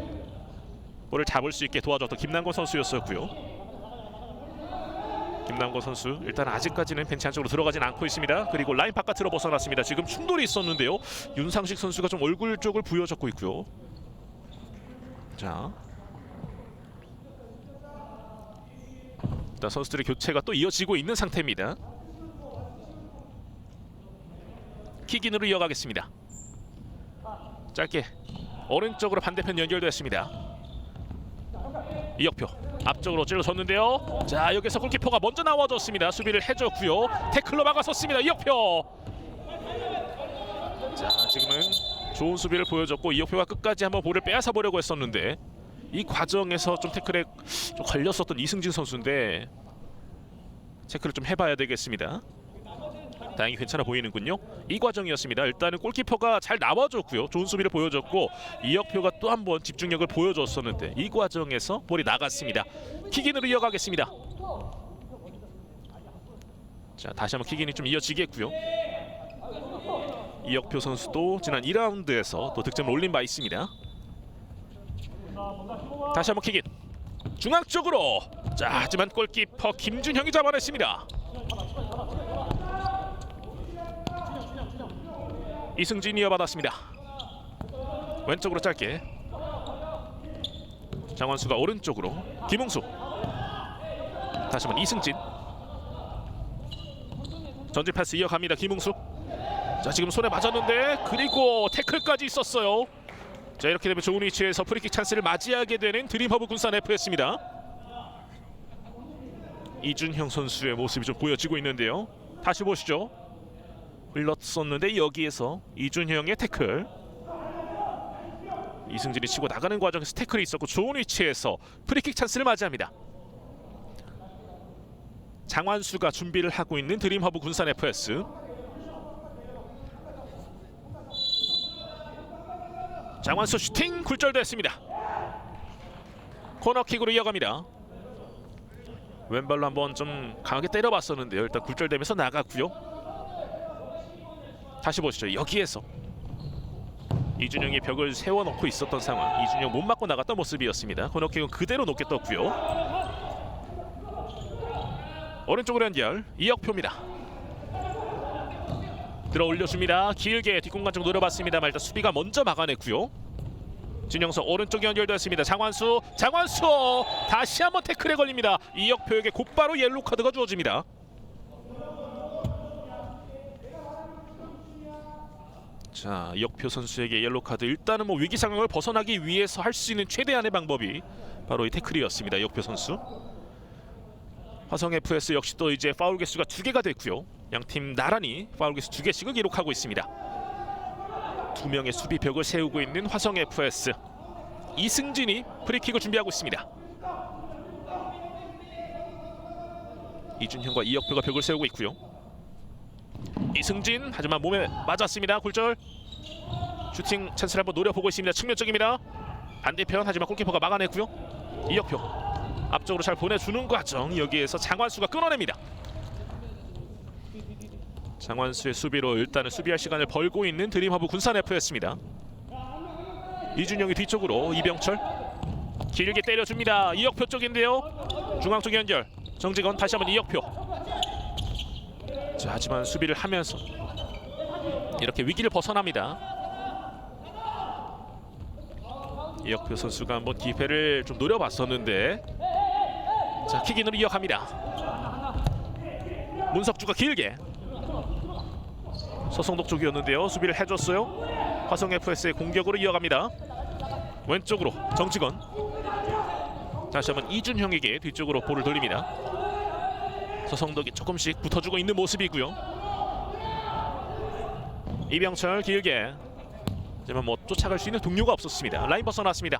볼을 잡을 수 있게 도와줬던 김남건 선수였었고요. 김남건 선수 일단 아직까지는 벤치 안쪽으로 들어가진 않고 있습니다. 그리고 라인 바깥으로 벗어났습니다. 지금 충돌이 있었는데요. 윤상식 선수가 좀 얼굴 쪽을 부여잡고 있고요. 자, 일단 선수들의 교체가 또 이어지고 있는 상태입니다. 킥인으로 이어가겠습니다. 짧게 오른쪽으로 반대편 연결됐습니다. 이혁표 앞쪽으로 찔러줬는데요. 자, 여기서 골키퍼가 먼저 나와줬습니다. 수비를 해줬고요. 태클로 막아섰습니다. 이혁표. 자, 지금은 좋은 수비를 보여줬고 이혁표가 끝까지 한번 볼을 빼앗아 보려고 했었는데 이 과정에서 좀 태클에 좀 걸렸었던 이승진 선수인데 체크를 좀 해봐야 되겠습니다. 다행히 괜찮아 보이는군요. 이 과정이었습니다. 일단은 골키퍼가 잘 나와줬고요. 좋은 수비를 보여줬고 이혁표가 또 한 번 집중력을 보여줬었는데 이 과정에서 볼이 나갔습니다. 킥인으로 이어가겠습니다. 자, 다시 한번 킥인이 좀 이어지겠고요. 이혁표 선수도 지난 2라운드에서 또 득점을 올린 바 있습니다. 다시 한번 킥인 중앙 쪽으로. 자, 하지만 골키퍼 김준형이 잡아냈습니다. 이승진이 이어받았습니다. 왼쪽으로 짧게 장원수가 오른쪽으로 김웅수. 다시 한번 이승진. 전진 패스 이어갑니다. 김웅수. 자, 지금 손에 맞았는데 그리고 태클까지 있었어요. 자, 이렇게 되면 좋은 위치에서 프리킥 찬스를 맞이하게 되는 드림허브 군산 FS입니다. 이준형 선수의 모습이 좀 보여지고 있는데요. 다시 보시죠. 흘렀었는데 여기에서 이준형의 태클, 이승진이 치고 나가는 과정에서 태클이 있었고 좋은 위치에서 프리킥 찬스를 맞이합니다. 장완수가 준비를 하고 있는 드림허브 군산 FS. 장완수 슈팅 굴절됐습니다. 코너킥으로 이어갑니다. 왼발로 한번 좀 강하게 때려봤었는데요. 일단 굴절되면서 나갔고요. 다시 보시죠. 여기에서 이준영이 벽을 세워놓고 있었던 상황. 이준영 못 맞고 나갔던 모습이었습니다. 코너킥은 그대로 높게 떴고요. 오른쪽으로 연결 이혁표입니다. 들어 올려줍니다. 길게 뒷공간 좀 노려봤습니다만 일단 수비가 먼저 막아냈고요. 진영석 오른쪽 연결되었습니다. 장완수 다시 한번 태클에 걸립니다. 이혁표에게 곧바로 옐로우 카드가 주어집니다. 자, 이혁표 선수에게 옐로우 카드. 일단은 뭐 위기 상황을 벗어나기 위해서 할 수 있는 최대한의 방법이 바로 이 태클이었습니다. 이혁표 선수. 화성 FS 역시 또 이제 파울 개수가 2개가 됐고요. 양팀 나란히 파울 개수 2개씩을 기록하고 있습니다. 2명의 수비벽을 세우고 있는 화성 FS. 이승진이 프리킥을 준비하고 있습니다. 이준형과 이혁표가 벽을 세우고 있고요. 이승진, 하지만 몸에 맞았습니다. 굴절. 슈팅 찬스를 한번 노려보고 있습니다. 측면 쪽입니다. 반대편, 하지만 골키퍼가 막아냈고요. 이혁표 앞쪽으로 잘 보내주는 과정, 여기에서 장완수가 끊어냅니다. 장완수의 수비로 일단은 수비할 시간을 벌고 있는 드림허브 군산 FS입니다. 이준영이 뒤쪽으로 이병철 길게 때려줍니다. 이혁표 쪽인데요. 중앙 쪽 연결 정직원. 다시 한번 이혁표. 자, 하지만 수비를 하면서 이렇게 위기를 벗어납니다. 이혁표 선수가 한번 기회를 좀 노려봤었는데, 자, 킥인으로 이어갑니다. 문석주가 길게 서성덕 쪽이었는데요. 수비를 해줬어요. 화성 FS의 공격으로 이어갑니다. 왼쪽으로 정직원. 다시 한번 이준형에게 뒤쪽으로 볼을 돌립니다. 서성덕이 조금씩 붙어주고 있는 모습이고요. 이병철 길게. 하지만 뭐 쫓아갈 수 있는 동료가 없었습니다. 라인 벗어났습니다.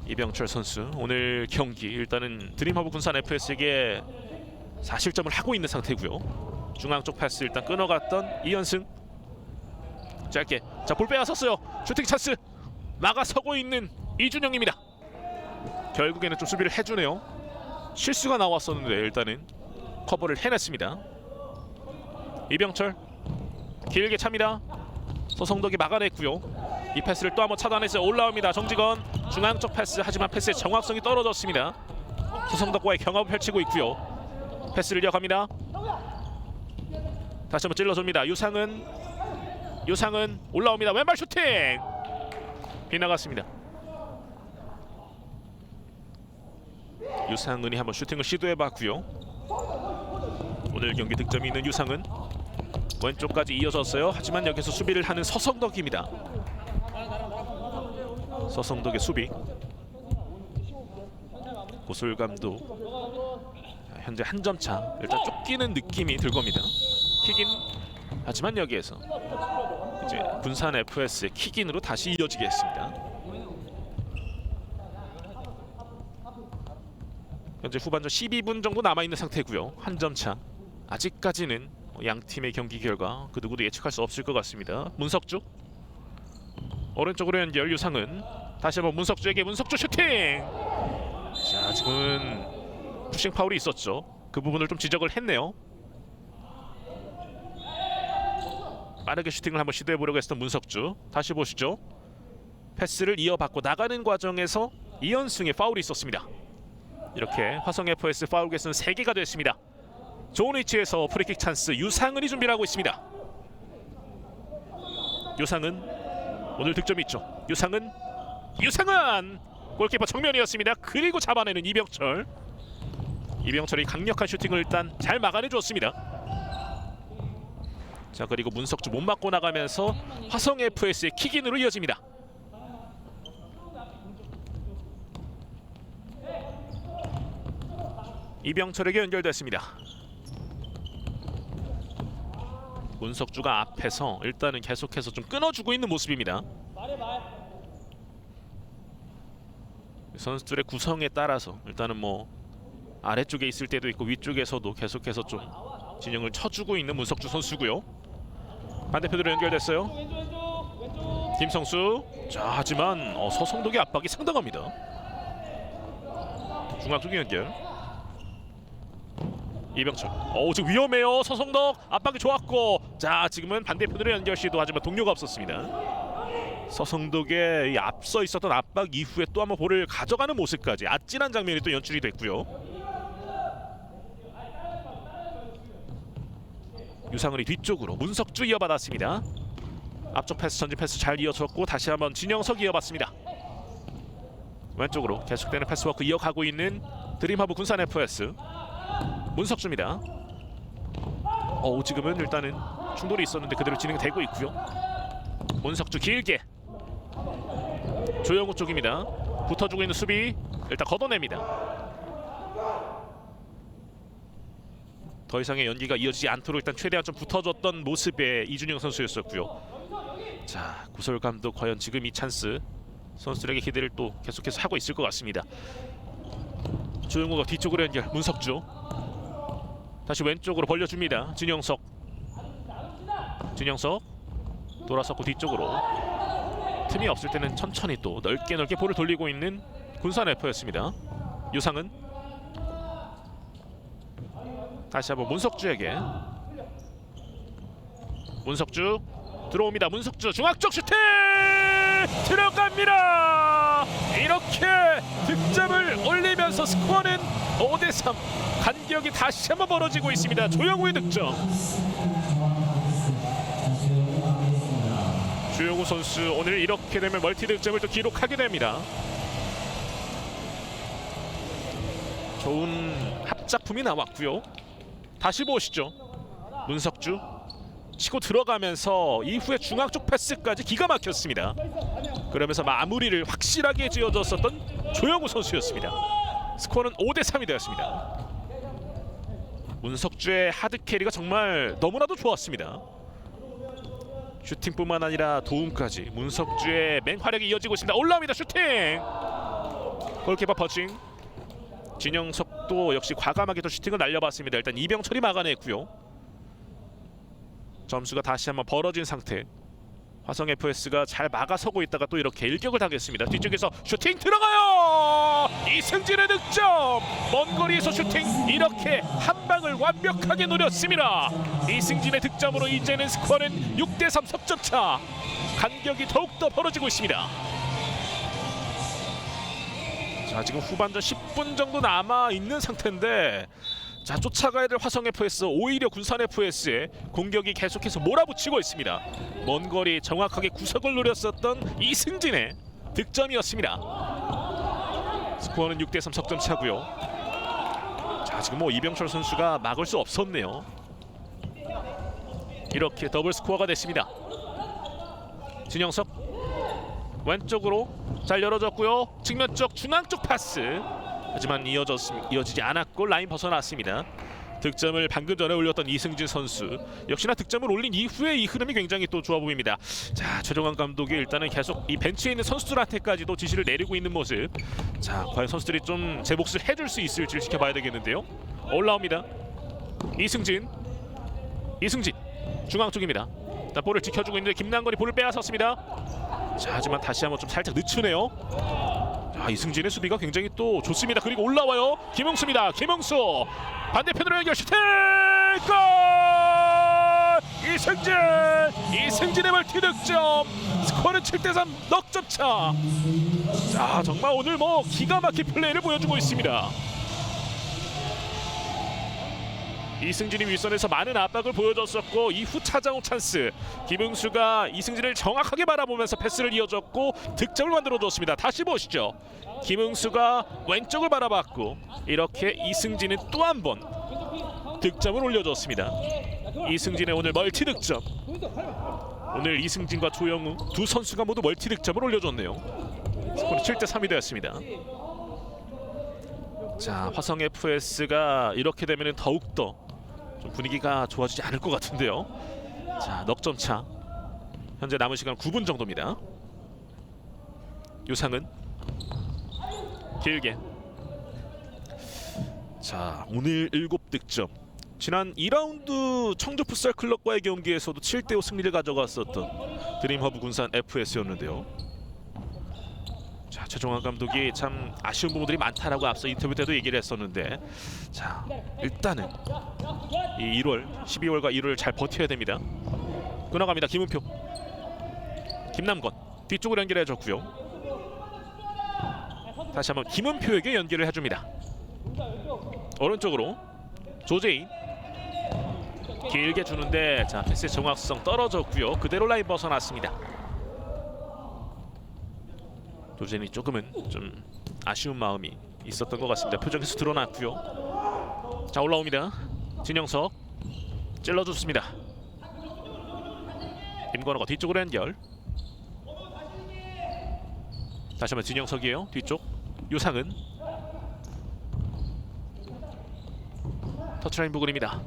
이병철 선수 오늘 경기 일단은 드림허브 군산 FS에게 4실점을 하고 있는 상태고요. 중앙 쪽 패스 일단 끊어갔던 이현승. 짧게 자 볼 빼앗았어요. 슈팅 찬스 막아서고 있는 이준영입니다. 결국에는 좀 수비를 해주네요. 실수가 나왔었는데 일단은 커버를 해냈습니다. 이병철 길게 찹니다. 서성덕이 막아냈고요. 이 패스를 또 한번 차단해서 올라옵니다. 정직원 중앙 쪽 패스. 하지만 패스의 정확성이 떨어졌습니다. 서성덕과의 경합을 펼치고 있고요. 패스를 이어갑니다. 다시 한번 찔러줍니다. 유상은 올라옵니다. 왼발 슈팅 빗나갔습니다. 유상은이 한번 슈팅을 시도해봤고요. 오늘 경기 득점이 있는 유상은 왼쪽까지 이어졌어요. 하지만 여기서 수비를 하는 서성덕입니다. 서성덕의 수비. 고솔감도 현재 한 점 차. 일단 쫓기는 느낌이 들 겁니다. 킥인. 하지만 여기에서 이제 군산 FS의 킥인으로 다시 이어지겠습니다. 현재 후반전 12분 정도 남아있는 상태고요. 한 점 차. 아직까지는 양 팀의 경기 결과 그 누구도 예측할 수 없을 것 같습니다. 문석주 오른쪽으로 연결. 유상은 다시 한번 문석주에게. 문석주 슈팅. 자 지금은 푸싱 파울이 있었죠. 그 부분을 좀 지적을 했네요. 빠르게 슈팅을 한번 시도해보려고 했던 문석주. 다시 보시죠. 패스를 이어받고 나가는 과정에서 이현승의 파울이 있었습니다. 이렇게 화성 FS 파울 개수는 3개가 됐습니다. 좋은 위치에서 프리킥 찬스. 유상은이 준비를 하고 있습니다. 유상은 오늘 득점이 있죠. 유상은 골키퍼 정면이었습니다. 그리고 잡아내는 이병철. 이병철이 강력한 슈팅을 일단 잘 막아내 줬습니다. 자 그리고 문석주 못 맞고 나가면서 화성 FS의 킥인으로 이어집니다. 이병철에게 연결됐습니다. 문석주가 앞에서 일단은 계속해서 좀 끊어주고 있는 모습입니다. 선수들의 구성에 따라서 일단은 뭐 아래쪽에 있을 때도 있고 위쪽에서도 계속해서 좀 진영을 쳐주고 있는 문석주 선수고요. 반대편으로 연결됐어요. 김성수. 자 하지만 서성덕의 압박이 상당합니다. 중앙 쪽에 연결. 이병철. 지금 위험해요. 서성덕 압박이 좋았고. 자 지금은 반대편으로 연결 시도. 하지만 동료가 없었습니다. 서성덕의 이 앞서 있었던 압박 이후에 또 한번 볼을 가져가는 모습까지 아찔한 장면이 또 연출이 됐고요. 유상은이 뒤쪽으로. 문석주 이어받았습니다. 앞쪽 패스 전진 패스 잘 이어졌고 다시 한번 진영석 이어받습니다. 왼쪽으로 계속되는 패스워크 이어가고 있는 드림허브 군산 FS. 문석주입니다. 지금은 일단은 충돌이 있었는데 그대로 진행되고 있고요. 문석주 길게. 조영우 쪽입니다. 붙어주고 있는 수비 일단 걷어냅니다. 더 이상의 연기가 이어지지 않도록 일단 최대한 좀 붙어줬던 모습의 이준영 선수였었고요. 자 구설 감독 과연 지금 이 찬스 선수들에게 기대를 또 계속해서 하고 있을 것 같습니다. 조영우가 뒤쪽으로 연결. 문석주 다시 왼쪽으로 벌려줍니다. 진영석 돌아섰고 뒤쪽으로. 틈이 없을 때는 천천히 또 넓게 볼을 돌리고 있는 군산 F였습니다. 유상은 다시 한번 문석주에게. 문석주 들어옵니다. 문석주 중앙쪽 슈팅 들어갑니다. 이렇게 득점을 올리면서 스코어는 5대3. 간격이 다시 한번 벌어지고 있습니다. 조영우의 득점. 조영우 선수 오늘 이렇게 되면 멀티 득점을 또 기록하게 됩니다. 좋은 합작품이 나왔고요. 다시 보시죠. 문석주 치고 들어가면서 이후에 중앙 쪽 패스까지 기가 막혔습니다. 그러면서 마무리를 확실하게 지어줬었던 조영우 선수였습니다. 스코어는 5대3이 되었습니다. 문석주의 하드캐리가 정말 너무나도 좋았습니다. 슈팅뿐만 아니라 도움까지 문석주의 맹활약이 이어지고 있습니다. 올라옵니다. 슈팅! 골키퍼 퍼칭. 진영석도 역시 과감하게 또 슈팅을 날려봤습니다. 일단 이병철이 막아냈고요. 점수가 다시 한번 벌어진 상태. 화성 FS가 잘 막아서고 있다가 또 이렇게 일격을 당했습니다. 뒤쪽에서 슈팅 들어가요! 이승진의 득점! 먼 거리에서 슈팅 이렇게 한 방을 완벽하게 노렸습니다. 이승진의 득점으로 이제는 스코어는 6대3 석점차. 간격이 더욱더 벌어지고 있습니다. 자, 지금 후반전 10분 정도 남아있는 상태인데 자, 쫓아가야 될 화성 FS, 오히려 군산 FS의 공격이 계속해서 몰아붙이고 있습니다. 먼 거리 정확하게 구석을 노렸었던 이승진의 득점이었습니다. 스코어는 6대3 석점 차고요. 자, 지금 뭐 이병철 선수가 막을 수 없었네요. 이렇게 더블 스코어가 됐습니다. 진영석 왼쪽으로 잘 열어줬고요. 측면 쪽 중앙 쪽 패스. 하지만 이어지지 않았고 라인 벗어났습니다. 득점을 방금 전에 올렸던 이승진 선수 역시나 득점을 올린 이후에 이 흐름이 굉장히 또 좋아 보입니다. 자, 최종환 감독이 일단은 계속 이 벤치에 있는 선수들한테까지도 지시를 내리고 있는 모습. 자, 과연 선수들이 좀 제 몫을 해줄 수 있을지 지켜봐야 되겠는데요. 올라옵니다. 이승진 중앙 쪽입니다. 자, 볼을 지켜주고 있는데 김남건이 볼을 빼앗았습니다. 자, 하지만 다시 한번 좀 살짝 늦추네요. 자, 이승진의 수비가 굉장히 또 좋습니다. 그리고 올라와요. 김웅수입니다. 김웅수 반대편으로 연결 슈팅! 골! 이승진의 멀티 득점. 스코어는 7대3 넉점차. 자, 정말 오늘 뭐 기가 막힌 플레이를 보여주고 있습니다. 이승진이 윗선에서 많은 압박을 보여줬었고 이후 찾아온 찬스. 김웅수가 이승진을 정확하게 바라보면서 패스를 이어줬고 득점을 만들어줬습니다. 다시 보시죠. 김웅수가 왼쪽을 바라봤고 이렇게 이승진은 또 한 번 득점을 올려줬습니다. 이승진의 오늘 멀티 득점. 오늘 이승진과 조영우 두 선수가 모두 멀티 득점을 올려줬네요. 스코어는 7대3이 되었습니다. 자, 화성 FS가 이렇게 되면 더욱더 좀 분위기가 좋아지지 않을 것 같은데요. 자, 넉점 차. 현재 남은 시간 9분 정도입니다. 유상은 길게. 자, 오늘 7득점. 지난 2라운드 청주 풋살 클럽과의 경기에서도 7대5 승리를 가져갔었던 드림허브 군산 FS였는데요. 자, 최종환 감독이 참 아쉬운 부분들이 많다라고 앞서 인터뷰 때도 얘기를 했었는데, 자, 일단은 이 12월과 1월 잘 버텨야 됩니다. 끊어갑니다. 김은표, 김남건 뒤쪽으로 연결해줬고요. 다시 한번 김은표에게 연결을 해줍니다. 오른쪽으로 조재인 길게 주는데 자, 패스의 정확성 떨어졌고요. 그대로 라인 벗어났습니다. 조재인이 조금은 좀 아쉬운 마음이 있었던 것 같습니다. 표정에서 드러났고요. 자, 올라옵니다. 진영석 찔러줬습니다. 김건호가 뒤쪽으로 연결. 다시 한번 진영석이에요. 뒤쪽 유상은 터치라인 부근입니다.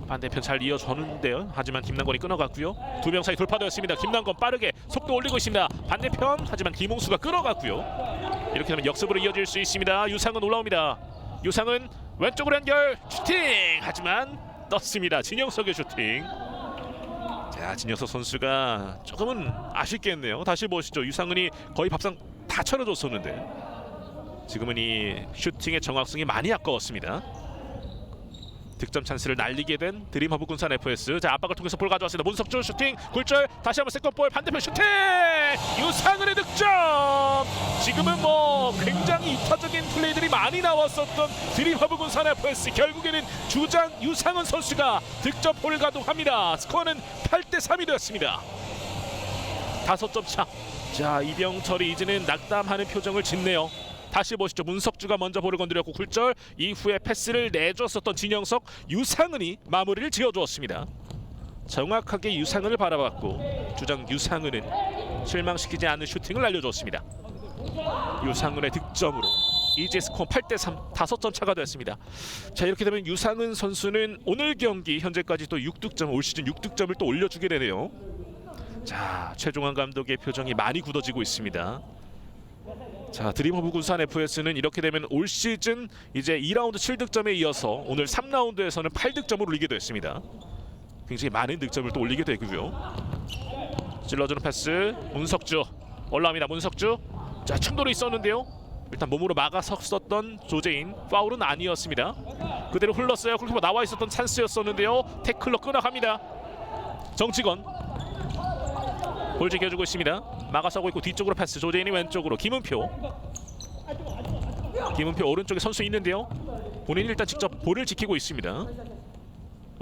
반대편 잘 이어주는데요. 하지만 김남건이 끊어갔고요. 두 명 사이 돌파되었습니다. 김남건 빠르게 속도 올리고 있습니다. 반대편 하지만 김홍수가 끌어갔고요. 이렇게 되면 역습으로 이어질 수 있습니다. 유상은 올라옵니다. 유상은 왼쪽으로 연결 슈팅! 하지만 넣습니다. 진영석의 슈팅. 자, 진영석 선수가 조금은 아쉽겠네요. 다시 보시죠. 유상은이 거의 밥상 다 차려줬었는데 지금은 이 슈팅의 정확성이 많이 아까웠습니다. 득점 찬스를 날리게 된 드림허브 군산 FS. 자, 압박을 통해서 볼 가져왔습니다. 문석주 슈팅 굴절. 다시 한번 세컨볼 반대편 슈팅. 유상은의 득점. 지금은 뭐 굉장히 이타적인 플레이들이 많이 나왔었던 드림허브 군산 FS. 결국에는 주장 유상은 선수가 득점볼을 가동합니다. 스코어는 8대3이 되었습니다. 5점 차. 자, 이병철이 이제는 낙담하는 표정을 짓네요. 다시 보시죠. 문석주가 먼저 볼을 건드렸고 굴절 이후에 패스를 내줬었던 진영석, 유상은이 마무리를 지어주었습니다. 정확하게 유상은을 바라봤고 주장 유상은은 실망시키지 않는 슈팅을 날려줬습니다. 유상은의 득점으로 이제 스코어 8대3 5점 차가 됐습니다. 자, 이렇게 되면 유상은 선수는 오늘 경기 현재까지 또 6득점, 올 시즌 6득점을 또 올려주게 되네요. 자, 최종환 감독의 표정이 많이 굳어지고 있습니다. 자, 드림허브 군산 FS는 이렇게 되면 올 시즌 이제 2라운드 7득점에 이어서 오늘 3라운드에서는 8득점을 올리게 됐습니다. 굉장히 많은 득점을 또 올리게 되고요. 찔러주는 패스 문석주 올라옵니다. 문석주, 자, 충돌이 있었는데요. 일단 몸으로 막아섰던 조재인, 파울은 아니었습니다. 그대로 흘렀어요. 골키퍼 나와 있었던 찬스였었는데요. 태클로 끊어갑니다. 정치건 볼 지켜주고 있습니다. 막아서고 있고 뒤쪽으로 패스, 조재인이 왼쪽으로, 김은표 오른쪽에 선수 있는데요. 본인이 일단 직접 볼을 지키고 있습니다.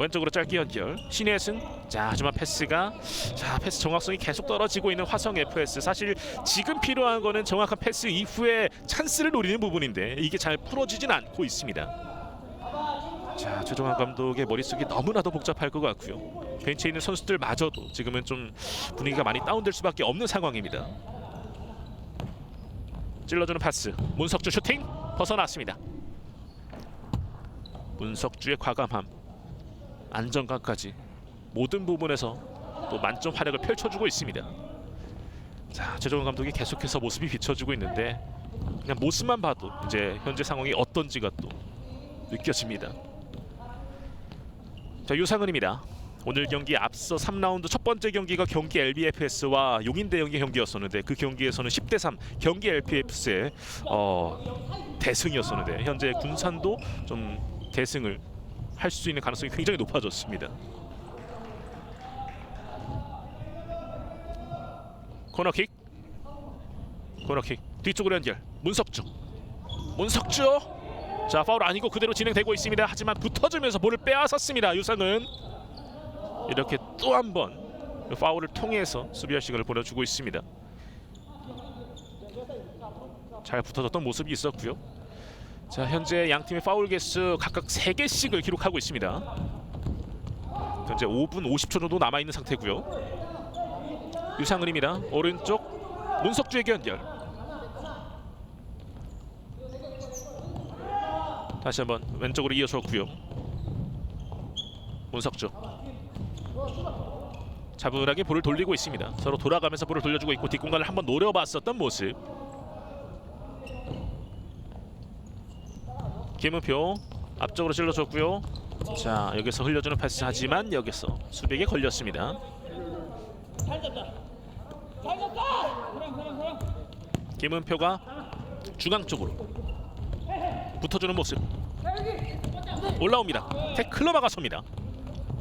왼쪽으로 짧게 연결, 신혜승. 자, 하지만 패스가, 자, 패스 정확성이 계속 떨어지고 있는 화성 FS. 사실 지금 필요한 거는 정확한 패스 이후에 찬스를 노리는 부분인데 이게 잘 풀어지진 않고 있습니다. 자, 최종환 감독의 머릿속이 너무나도 복잡할 것 같고요. 벤치에 있는 선수들마저도 지금은 좀 분위기가 많이 다운될 수밖에 없는 상황입니다. 찔러주는 패스, 문석주 슈팅 벗어났습니다. 문석주의 과감함, 안정감까지 모든 부분에서 또 만점 활약을 펼쳐주고 있습니다. 자, 최종환 감독이 계속해서 모습이 비춰주고 있는데 그냥 모습만 봐도 이제 현재 상황이 어떤지가 또 느껴집니다. 자, 유상은입니다. 오늘 경기 앞서 3라운드 첫 번째 경기가 경기 LBFS와 용인대형의 경기였었는데 그 경기에서는 10대3 경기 LBFS의 대승이었었는데 현재 군산도 좀 대승을 할 수 있는 가능성이 굉장히 높아졌습니다. 코너킥 뒤쪽으로 연결, 문석주, 자, 파울 아니고 그대로 진행되고 있습니다. 하지만 붙어주면서 볼을 빼앗았습니다. 유상은 이렇게 또 한 번 파울을 통해서 수비할 시간을 보내주고 있습니다. 잘 붙어졌던 모습이 있었고요. 자, 현재 양 팀의 파울 개수 각각 3개씩을 기록하고 있습니다. 현재 5분 50초 정도 남아있는 상태고요. 유상은입니다. 오른쪽 문석주에게 연결. 다시 한번 왼쪽으로 이어졌고요. 문석주 차분하게 볼을 돌리고 있습니다. 서로 돌아가면서 볼을 돌려주고 있고 뒷공간을 한번 노려봤었던 모습. 김은표 앞쪽으로 찔러줬고요. 자, 여기서 흘려주는 패스, 하지만 여기서 수비에게 걸렸습니다. 김은표가 중앙 쪽으로 붙어주는 모습. 올라옵니다. 태클로 막아섭니다.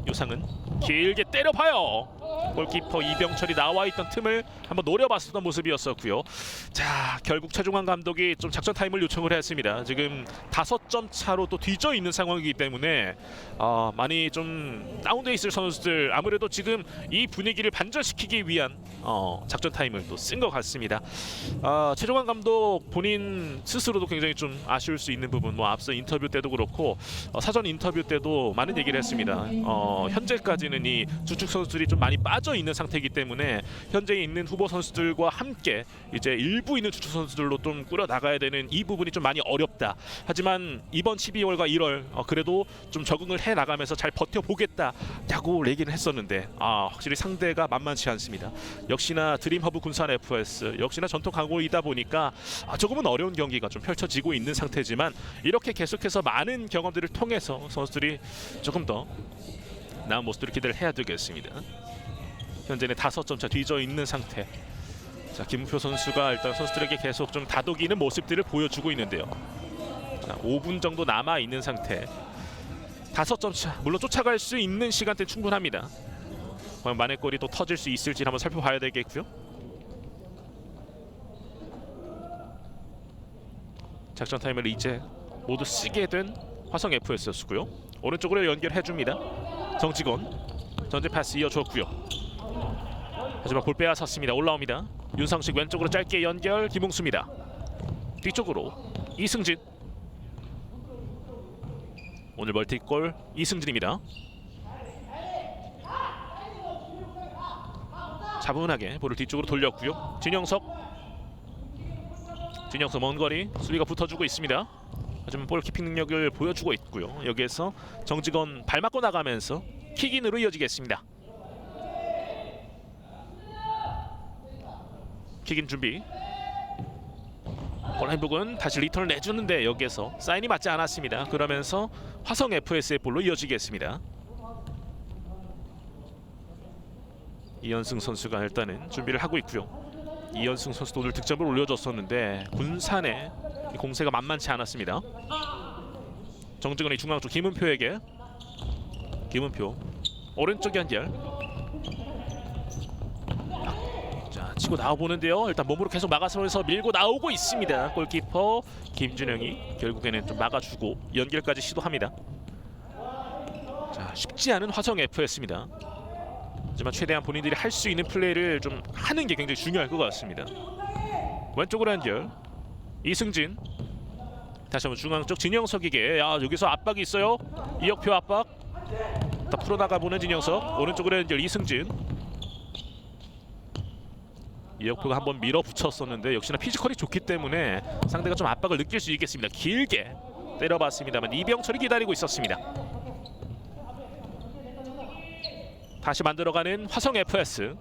유상은 길게 때려봐요. 골키퍼 이병철이 나와있던 틈을 한번 노려봤었던 모습이었었고요. 자, 결국 최종환 감독이 좀 작전 타임을 요청을 했습니다. 지금 5점 차로 또 뒤져 있는 상황이기 때문에 많이 좀 다운돼 있을 선수들, 아무래도 지금 이 분위기를 반전시키기 위한 작전 타임을 또 쓴 것 같습니다. 최종환 감독 본인 스스로도 굉장히 좀 아쉬울 수 있는 부분, 뭐 앞서 인터뷰 때도 그렇고 사전 인터뷰 때도 많은 얘기를 했습니다. 현재까지는 이 주축 선수들이 좀 많이 빠져 있는 상태이기 때문에 현재 있는 후보 선수들과 함께 이제 일부 있는 주축 선수들로 좀 꾸려 나가야 되는 이 부분이 좀 많이 어렵다. 하지만 이번 12월과 1월 그래도 좀 적응을 해 나가면서 잘 버텨보겠다라고 얘기를 했었는데 확실히 상대가 만만치 않습니다. 역시나 드림허브 군산 FS, 역시나 전통 강호이다 보니까 조금은 어려운 경기가 좀 펼쳐지고 있는 상태지만 이렇게 계속해서 많은 경험들을 통해서 선수들이 조금 더 나은 모습들을 기대를 해야 되겠습니다. 현재는 5점 차 뒤져 있는 상태. 자, 김은표 선수가 일단 선수들에게 계속 좀 다독이는 모습들을 보여주고 있는데요. 자, 5분 정도 남아 있는 상태. 5점 차. 물론 쫓아갈 수 있는 시간대 충분합니다. 과연 만회골이 또 터질 수 있을지 한번 살펴봐야 되겠고요. 작전 타임을 이제 모두 쓰게 된 화성 FS였고요. 오른쪽으로 연결해줍니다. 정직원 전진 패스 이어줬고요. 하지만 볼 빼앗았습니다. 올라옵니다. 윤상식 왼쪽으로 짧게 연결, 김웅수입니다. 뒤쪽으로 이승진. 오늘 멀티골 이승진입니다. 차분하게 볼을 뒤쪽으로 돌렸고요. 진영석 먼 거리 수비가 붙어주고 있습니다. 하지만 볼 키핑 능력을 보여주고 있고요. 여기에서 정직원 발 맞고 나가면서 킥인으로 이어지겠습니다. 킥인 준비. 골라인 부근 다시 리턴을 내주는데 여기에서 사인이 맞지 않았습니다. 그러면서 화성 FS의 볼로 이어지겠습니다. 이현승 선수가 일단은 준비를 하고 있고요. 이현승 선수도 오늘 득점을 올려줬었는데 군산의 공세가 만만치 않았습니다. 정직원이 중앙 쪽 김은표에게. 김은표 오른쪽 연결. 자, 치고 나와보는데요. 일단 몸으로 계속 막아서면서 밀고 나오고 있습니다. 골키퍼 김준영이 결국에는 좀 막아주고 연결까지 시도합니다. 자, 쉽지 않은 화성 FS입니다. 하지만 최대한 본인들이 할 수 있는 플레이를 좀 하는 게 굉장히 중요할 것 같습니다. 왼쪽으로 연결. 이승진. 다시 한번 중앙 쪽 진영석에게. 여기서 압박이 있어요. 이혁표 압박. 다 풀어나가 보는 진영석. 오른쪽으로 연결 이승진. 이혁표가 한번 밀어붙였었는데 역시나 피지컬이 좋기 때문에 상대가 좀 압박을 느낄 수 있겠습니다. 길게 때려봤습니다만 이병철이 기다리고 있었습니다. 다시 만들어가는 화성 FS.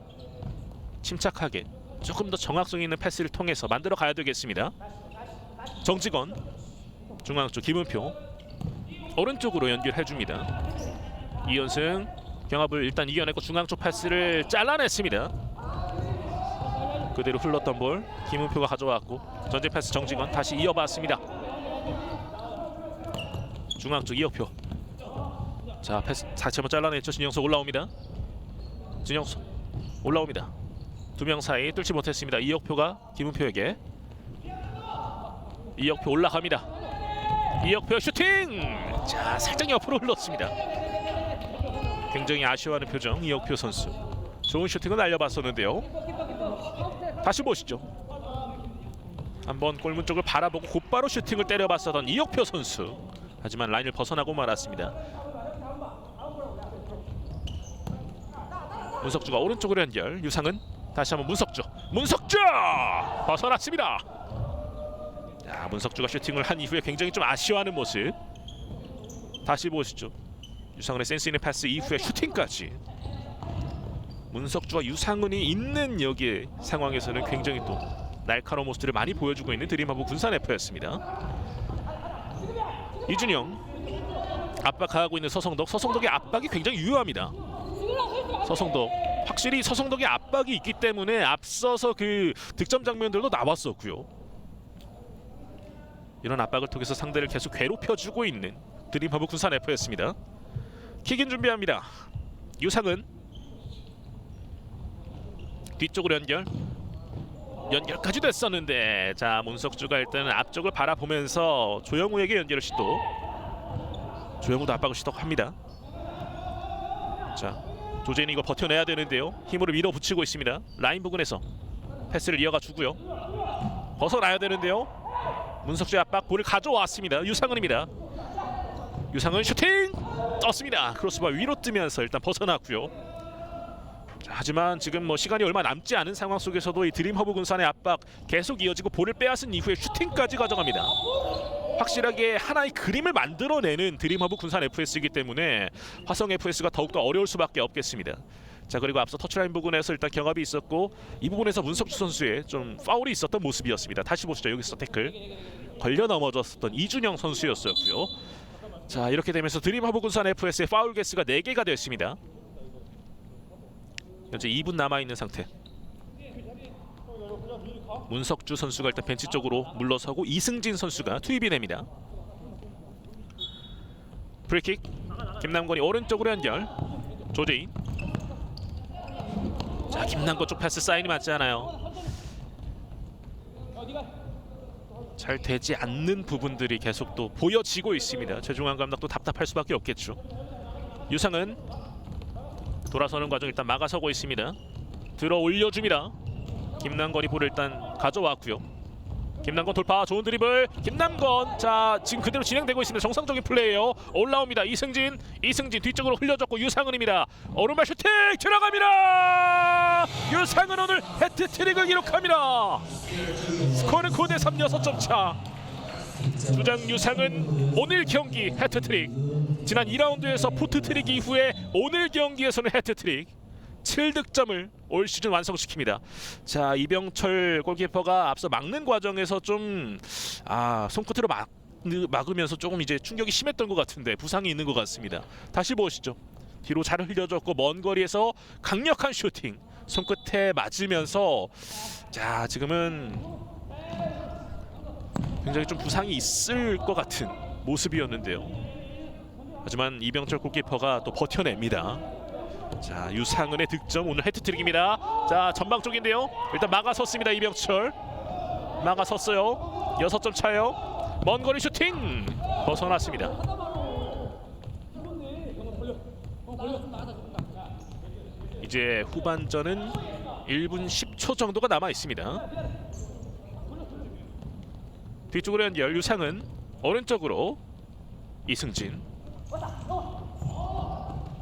침착하게 조금 더 정확성 있는 패스를 통해서 만들어 가야 되겠습니다. 정직원 중앙 쪽 김은표 오른쪽으로 연결해줍니다. 이현승 경합을 일단 이겨냈고 중앙 쪽 패스를 잘라냈습니다. 그대로 흘렀던 볼 김은표가 가져왔고 전진 패스 정직원 다시 이어봤습니다. 중앙 쪽 이혁표. 자, 패스 다시 한번 잘라냈죠. 진영석 올라옵니다. 진영석 올라옵니다. 두 명 사이 뚫지 못했습니다. 이혁표가 김은표에게. 이혁표 올라갑니다. 이혁표 슈팅! 자, 살짝 옆으로 흘렀습니다. 굉장히 아쉬워하는 표정 이혁표 선수. 좋은 슈팅을 날려봤었는데요. 다시 보시죠. 한번 골문 쪽을 바라보고 곧바로 슈팅을 때려봤었던 이혁표 선수. 하지만 라인을 벗어나고 말았습니다. 문석주가 오른쪽으로 연결. 유상은 다시 한번 문석주 벗어났습니다. 자, 문석주가 슈팅을 한 이후에 굉장히 좀 아쉬워하는 모습. 다시 보시죠. 유상은의 센스 있는 패스 이후에 슈팅까지. 문석주와 유상은이 있는 여기 상황에서는 굉장히 또 날카로운 모습들을 많이 보여주고 있는 드림하브 군산 F였습니다. 이준영 압박하고 있는 서성덕의 압박이 굉장히 유효합니다. 서성덕 확실히 서성덕의 압박이 있기 때문에 앞서서 그 득점 장면들도 나왔었고요. 이런 압박을 통해서 상대를 계속 괴롭혀주고 있는 드림하브 군산 F였습니다. 킥인 준비합니다. 유상은 뒤쪽으로 연결까지 됐었는데, 자, 문석주가 일단은 앞쪽을 바라보면서 조영우에게 연결을 시도. 조영우도 압박을 시도합니다. 자, 조재인이 이거 버텨내야 되는데요. 힘으로 밀어붙이고 있습니다. 라인 부근에서 패스를 이어가 주고요. 벗어나야 되는데요. 문석주의 압박, 볼을 가져왔습니다. 유상은입니다. 유상은 슈팅! 떴습니다. 크로스바 위로 뜨면서 일단 벗어났고요. 자, 하지만 지금 뭐 시간이 얼마 남지 않은 상황 속에서도 이 드림허브 군산의 압박 계속 이어지고 볼을 빼앗은 이후에 슈팅까지 가져갑니다. 확실하게 하나의 그림을 만들어내는 드림허브 군산 FS이기 때문에 화성 FS가 더욱더 어려울 수밖에 없겠습니다. 자, 그리고 앞서 터치라인 부분에서 일단 경합이 있었고 이 부분에서 문석주 선수의 좀 파울이 있었던 모습이었습니다. 다시 보시죠. 여기서 태클 걸려 넘어졌었던 이준영 선수였었고요. 자, 이렇게 되면서 드림허브 군산 FS의 파울 개수가 4개가 되었습니다. 현재 2분 남아있는 상태. 문석주 선수가 일단 벤치 쪽으로 물러서고 이승진 선수가 투입이 됩니다. 프리킥. 김남권이 오른쪽으로 연결. 조재인. 자, 김남권 쪽 패스 사인이 맞지 않아요. 잘 되지 않는 부분들이 계속 또 보여지고 있습니다. 최중환 감독도 답답할 수밖에 없겠죠. 유상은 돌아서는 과정 일단 막아서고 있습니다. 들어 올려줍니다. 김남권이 볼을 일단 가져왔고요. 김남건 돌파, 좋은 드리블. 김남건, 자 지금 그대로 진행되고 있습니다. 정상적인 플레이예요. 올라옵니다. 이승진 뒤쪽으로 흘려줬고 유상은입니다. 오른발 슈팅 들어갑니다. 유상은 오늘 해트트릭을 기록합니다. 스코어는 9대3 6점 차. 주장 유상은 오늘 경기 해트트릭. 지난 2라운드에서 포트트릭 이후에 오늘 경기에서는 해트트릭. 7득점을 올 시즌 완성시킵니다. 자, 이병철 골키퍼가 앞서 막는 과정에서 좀 손끝으로 막으면서 조금 이제 충격이 심했던 것 같은데 부상이 있는 것 같습니다. 다시 보시죠. 뒤로 잘 흘려줬고 먼 거리에서 강력한 슈팅. 손끝에 맞으면서 자, 지금은 굉장히 좀 부상이 있을 것 같은 모습이었는데요. 하지만 이병철 골키퍼가 또 버텨냅니다. 자, 유상은의 득점, 오늘 해트트릭입니다. 자, 전방 쪽인데요. 일단 막아섰습니다. 이병철 막아섰어요. 6점 차예요. 먼 거리 슈팅 벗어났습니다. 이제 후반전은 1분 10초 정도가 남아 있습니다. 뒤쪽으로 연결 유상은, 오른쪽으로 이승진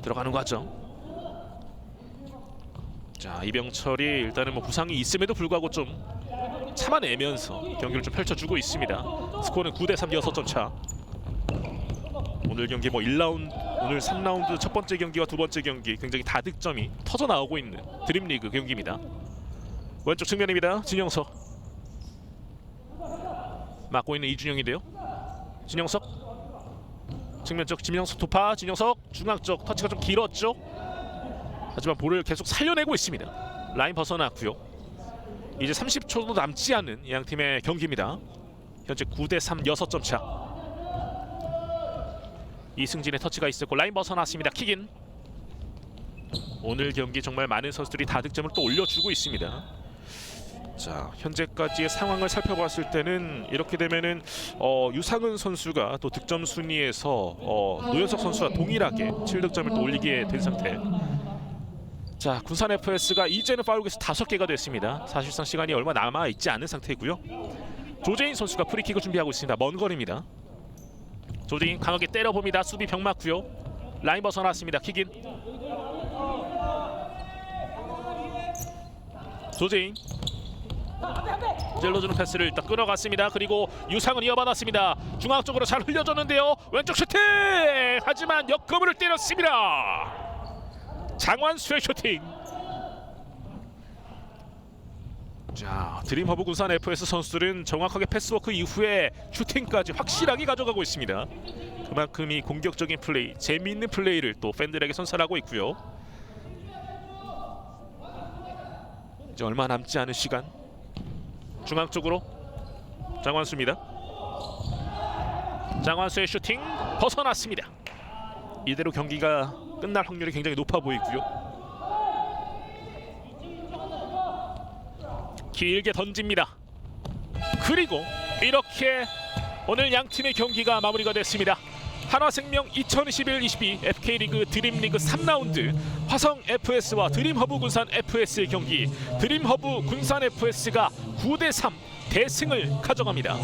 들어가는 과정. 자, 이병철이 일단은 뭐 부상이 있음에도 불구하고 좀 참아내면서 경기를 좀 펼쳐주고 있습니다. 스코어는 9대3 6점 차. 오늘 경기 뭐 1라운드, 오늘 3라운드 첫 번째 경기와 두 번째 경기 굉장히 다득점이 터져 나오고 있는 드림리그 경기입니다. 왼쪽 측면입니다. 진영석 막고 있는 이준영인데요. 진영석 측면 쪽 진영석 돌파. 진영석 중앙 쪽 터치가 좀 길었죠. 하지만 볼을 계속 살려내고 있습니다. 라인 벗어났고요. 이제 30초도 남지 않은 양 팀의 경기입니다. 현재 9대3 6점 차. 이승진의 터치가 있었고 라인 벗어났습니다. 킥인. 오늘 경기 정말 많은 선수들이 다득점을 또 올려주고 있습니다. 자, 현재까지의 상황을 살펴봤을 때는 이렇게 되면은 유상은 선수가 또 득점 순위에서 노현석 선수와 동일하게 7득점을 또 올리게 된 상태. 자, 군산 FS가 이제는 파울기에서 5개가 됐습니다. 사실상 시간이 얼마 남아 있지 않은 상태고요. 조재인 선수가 프리킥을 준비하고 있습니다. 먼 거리입니다. 조재인 강하게 때려봅니다. 수비 벽 맞고요. 라인 벗어났습니다. 킥인. 조재인 찔러주는 패스를 일단 끊어갔습니다. 그리고 유상은 이어받았습니다. 중앙 쪽으로 잘 흘려줬는데요. 왼쪽 슈팅! 하지만 역거물을 때렸습니다. 장완수의 슈팅. 자, 드림허브 군산 FS 선수들은 정확하게 패스워크 이후에 슈팅까지 확실하게 가져가고 있습니다. 그만큼 이 공격적인 플레이, 재미있는 플레이를 또 팬들에게 선사하고 있고요. 이제 얼마 남지 않은 시간. 중앙 쪽으로 장완수입니다. 장완수의 슈팅 벗어났습니다. 이대로 경기가 끝날 확률이 굉장히 높아 보이고요. 길게 던집니다. 그리고 이렇게 오늘 양 팀의 경기가 마무리가 됐습니다. 한화생명 2021-22 FK리그 드림리그 3라운드 화성 FS와 드림허브 군산 FS의 경기. 드림허브 군산 FS가 9대3 대승을 가져갑니다.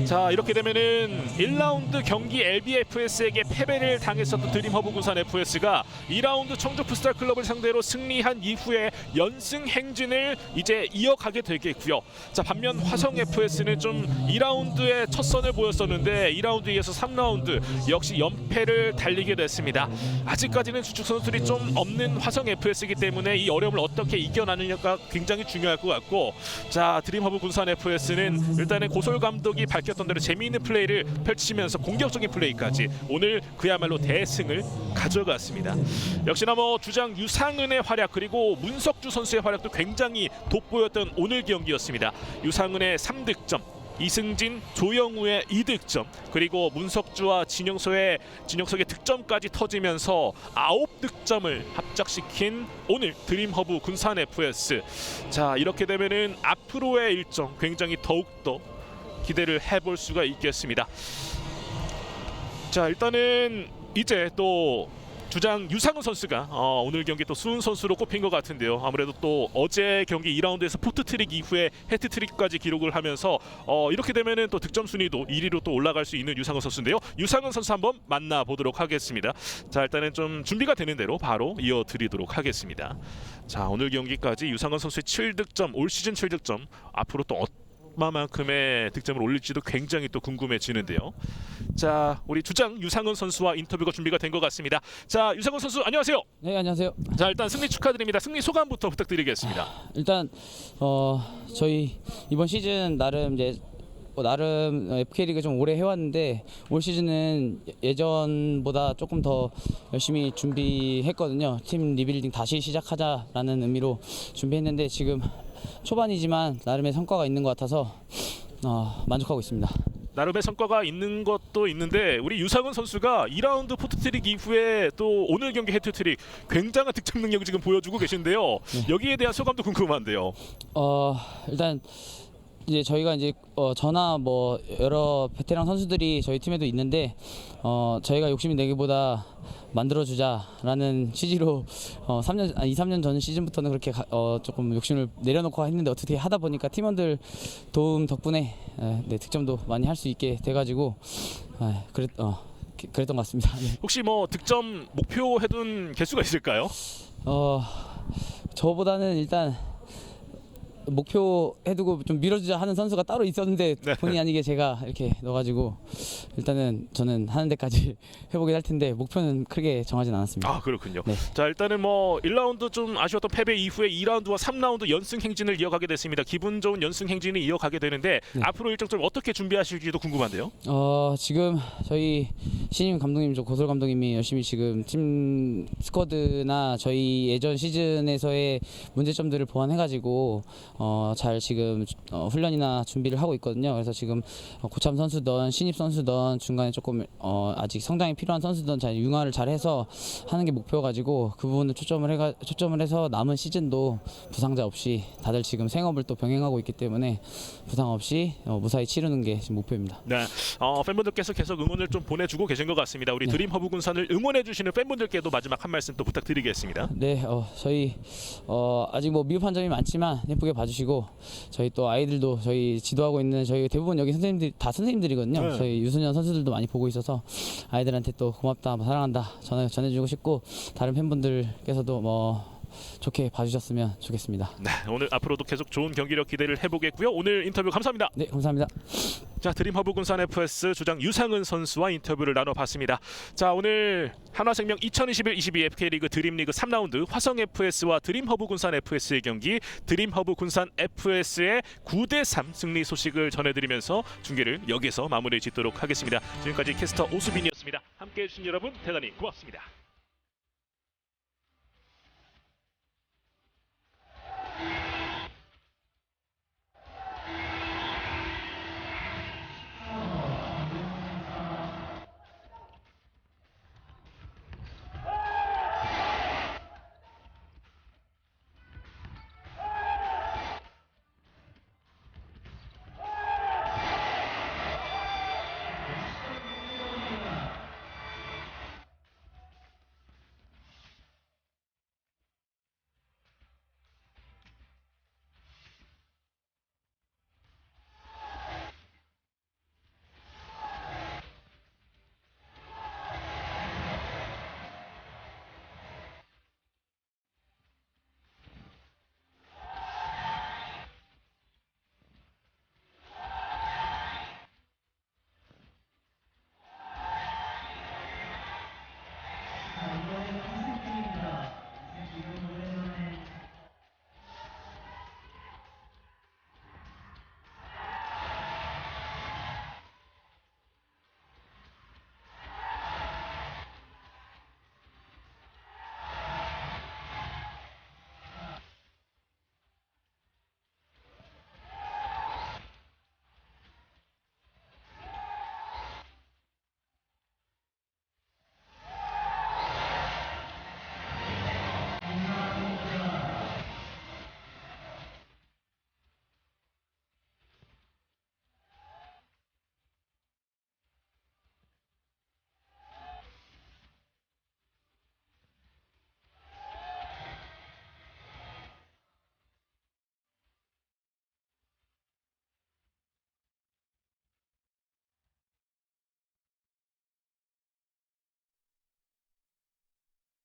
자, 이렇게 되면은 1라운드 경기 LBFS에게 패배를 당했었던 드림허브 군산 FS가 2라운드 청주 풋살클럽을 상대로 승리한 이후에 연승 행진을 이제 이어가게 되겠고요. 자, 반면 화성 FS는 좀 2라운드에 첫 선을 보였었는데 2라운드에 이어서 3라운드 역시 연패를 달리게 됐습니다. 아직까지는 주축 선수들이 좀 없는 화성 FS이기 때문에 이 어려움을 어떻게 이겨나느냐가 굉장히 중요할 것 같고, 자, 드림허브 군산 FS는 일단은 고솔 감독이 밝혔던 대로 재미있는 플레이를 펼치면서 공격적인 플레이까지 오늘 그야말로 대승을 가져갔습니다. 역시나 뭐 주장 유상은의 활약 그리고 문석주 선수의 활약도 굉장히 돋보였던 오늘 경기였습니다. 유상은의 3득점, 이승진, 조영우의 2득점, 그리고 문석주와 진영석의 득점까지 터지면서 9득점을 합작시킨 오늘 드림허브 군산 FS. 자, 이렇게 되면은 앞으로의 일정 굉장히 더욱더 기대를 해볼 수가 있겠습니다. 자, 일단은 이제 또 주장 유상은 선수가 오늘 경기 또 수훈 선수로 꼽힌 것 같은데요. 아무래도 또 어제 경기 2라운드에서 포트트릭 이후에 해트트릭까지 기록을 하면서 이렇게 되면은 또 득점 순위도 1위로 또 올라갈 수 있는 유상은 선수인데요. 유상은 선수 한번 만나보도록 하겠습니다. 자, 일단은 좀 준비가 되는 대로 바로 이어드리도록 하겠습니다. 자, 오늘 경기까지 유상은 선수의 7득점, 올 시즌 7득점, 앞으로 또 얼마만큼의 득점을 올릴지도 굉장히 또 궁금해지는데요. 자, 우리 주장 유상은 선수와 인터뷰가 준비가 된 것 같습니다. 자, 유상은 선수 안녕하세요. 네, 안녕하세요. 자, 일단 승리 축하드립니다. 승리 소감부터 부탁드리겠습니다. 일단 저희 이번 시즌 나름 FK리그 좀 오래 해왔는데 올 시즌은 예전보다 조금 더 열심히 준비했거든요. 팀 리빌딩 다시 시작하자라는 의미로 준비했는데 지금 초반이지만 나름의 성과가 있는 것 같아서 만족하고 있습니다. 나름의 성과가 있는 것도 있는데 우리 유상은 선수가 2라운드 포트트릭 이후에 또 오늘 경기 해트트릭 굉장한 득점 능력을 지금 보여주고 계신데요. 네. 여기에 대한 소감도 궁금한데요. 일단 이제 저희가 이제 저나 뭐 여러 베테랑 선수들이 저희 팀에도 있는데 저희가 욕심이 내기보다 만들어주자라는 취지로 2-3년 전 시즌부터는 그렇게 조금 욕심을 내려놓고 했는데 어떻게 하다 보니까 팀원들 도움 덕분에 득점도 많이 할 수 있게 돼가지고 그랬던 것 같습니다. 네. 혹시 뭐 득점 목표 해둔 개수가 있을까요? 저보다는 일단 목표 해두고 좀 밀어주자 하는 선수가 따로 있었는데 네. 본의 아니게 제가 이렇게 넣어가지고 일단은 저는 하는 데까지 해보긴 할 텐데 목표는 크게 정하진 않았습니다. 아, 그렇군요. 네. 자, 일단은 뭐 1라운드 좀 아쉬웠던 패배 이후에 2라운드와 3라운드 연승 행진을 이어가게 됐습니다. 기분 좋은 연승 행진을 이어가게 되는데 네. 앞으로 일정 좀 어떻게 준비하실지도 궁금한데요. 지금 저희 신임 감독님, 고솔 감독님이 열심히 지금 팀 스쿼드나 저희 예전 시즌에서의 문제점들을 보완해가지고 잘 지금 훈련이나 준비를 하고 있거든요. 그래서 지금 고참 선수든 신입 선수든 중간에 조금 아직 성장이 필요한 선수든 잘 융화를 잘해서 하는 게 목표가지고 그 부분을 초점을 해서 남은 시즌도 부상자 없이 다들 지금 생업을 또 병행하고 있기 때문에 부상 없이 무사히 치르는 게 지금 목표입니다. 네, 팬분들께서 계속 응원을 좀 보내주고 계신 것 같습니다. 우리 네. 드림 허브 군산을 응원해주시는 팬분들께도 마지막 한 말씀 또 부탁드리겠습니다. 네, 저희 아직 뭐 미흡한 점이 많지만 예쁘게 봐주시고 저희 또 아이들도 저희 지도하고 있는 저희 대부분 여기 선생님들 다 선생님들이거든요. 네. 저희 유소년 선수들도 많이 보고 있어서 아이들한테 또 고맙다, 사랑한다 전해주고 싶고 다른 팬분들께서도 뭐 좋게 봐주셨으면 좋겠습니다. 네, 오늘 앞으로도 계속 좋은 경기력 기대를 해보겠고요. 오늘 인터뷰 감사합니다. 네, 감사합니다. 자, 드림 허브 군산 FS 주장 유상은 선수와 인터뷰를 나눠봤습니다. 자, 오늘 한화생명 2021-22 FK리그 드림리그 3라운드 화성 FS와 드림 허브 군산 FS의 경기, 드림 허브 군산 FS의 9대3 승리 소식을 전해드리면서 중계를 여기서 마무리 짓도록 하겠습니다. 지금까지 캐스터 오수빈이었습니다. 함께해 주신 여러분 대단히 고맙습니다.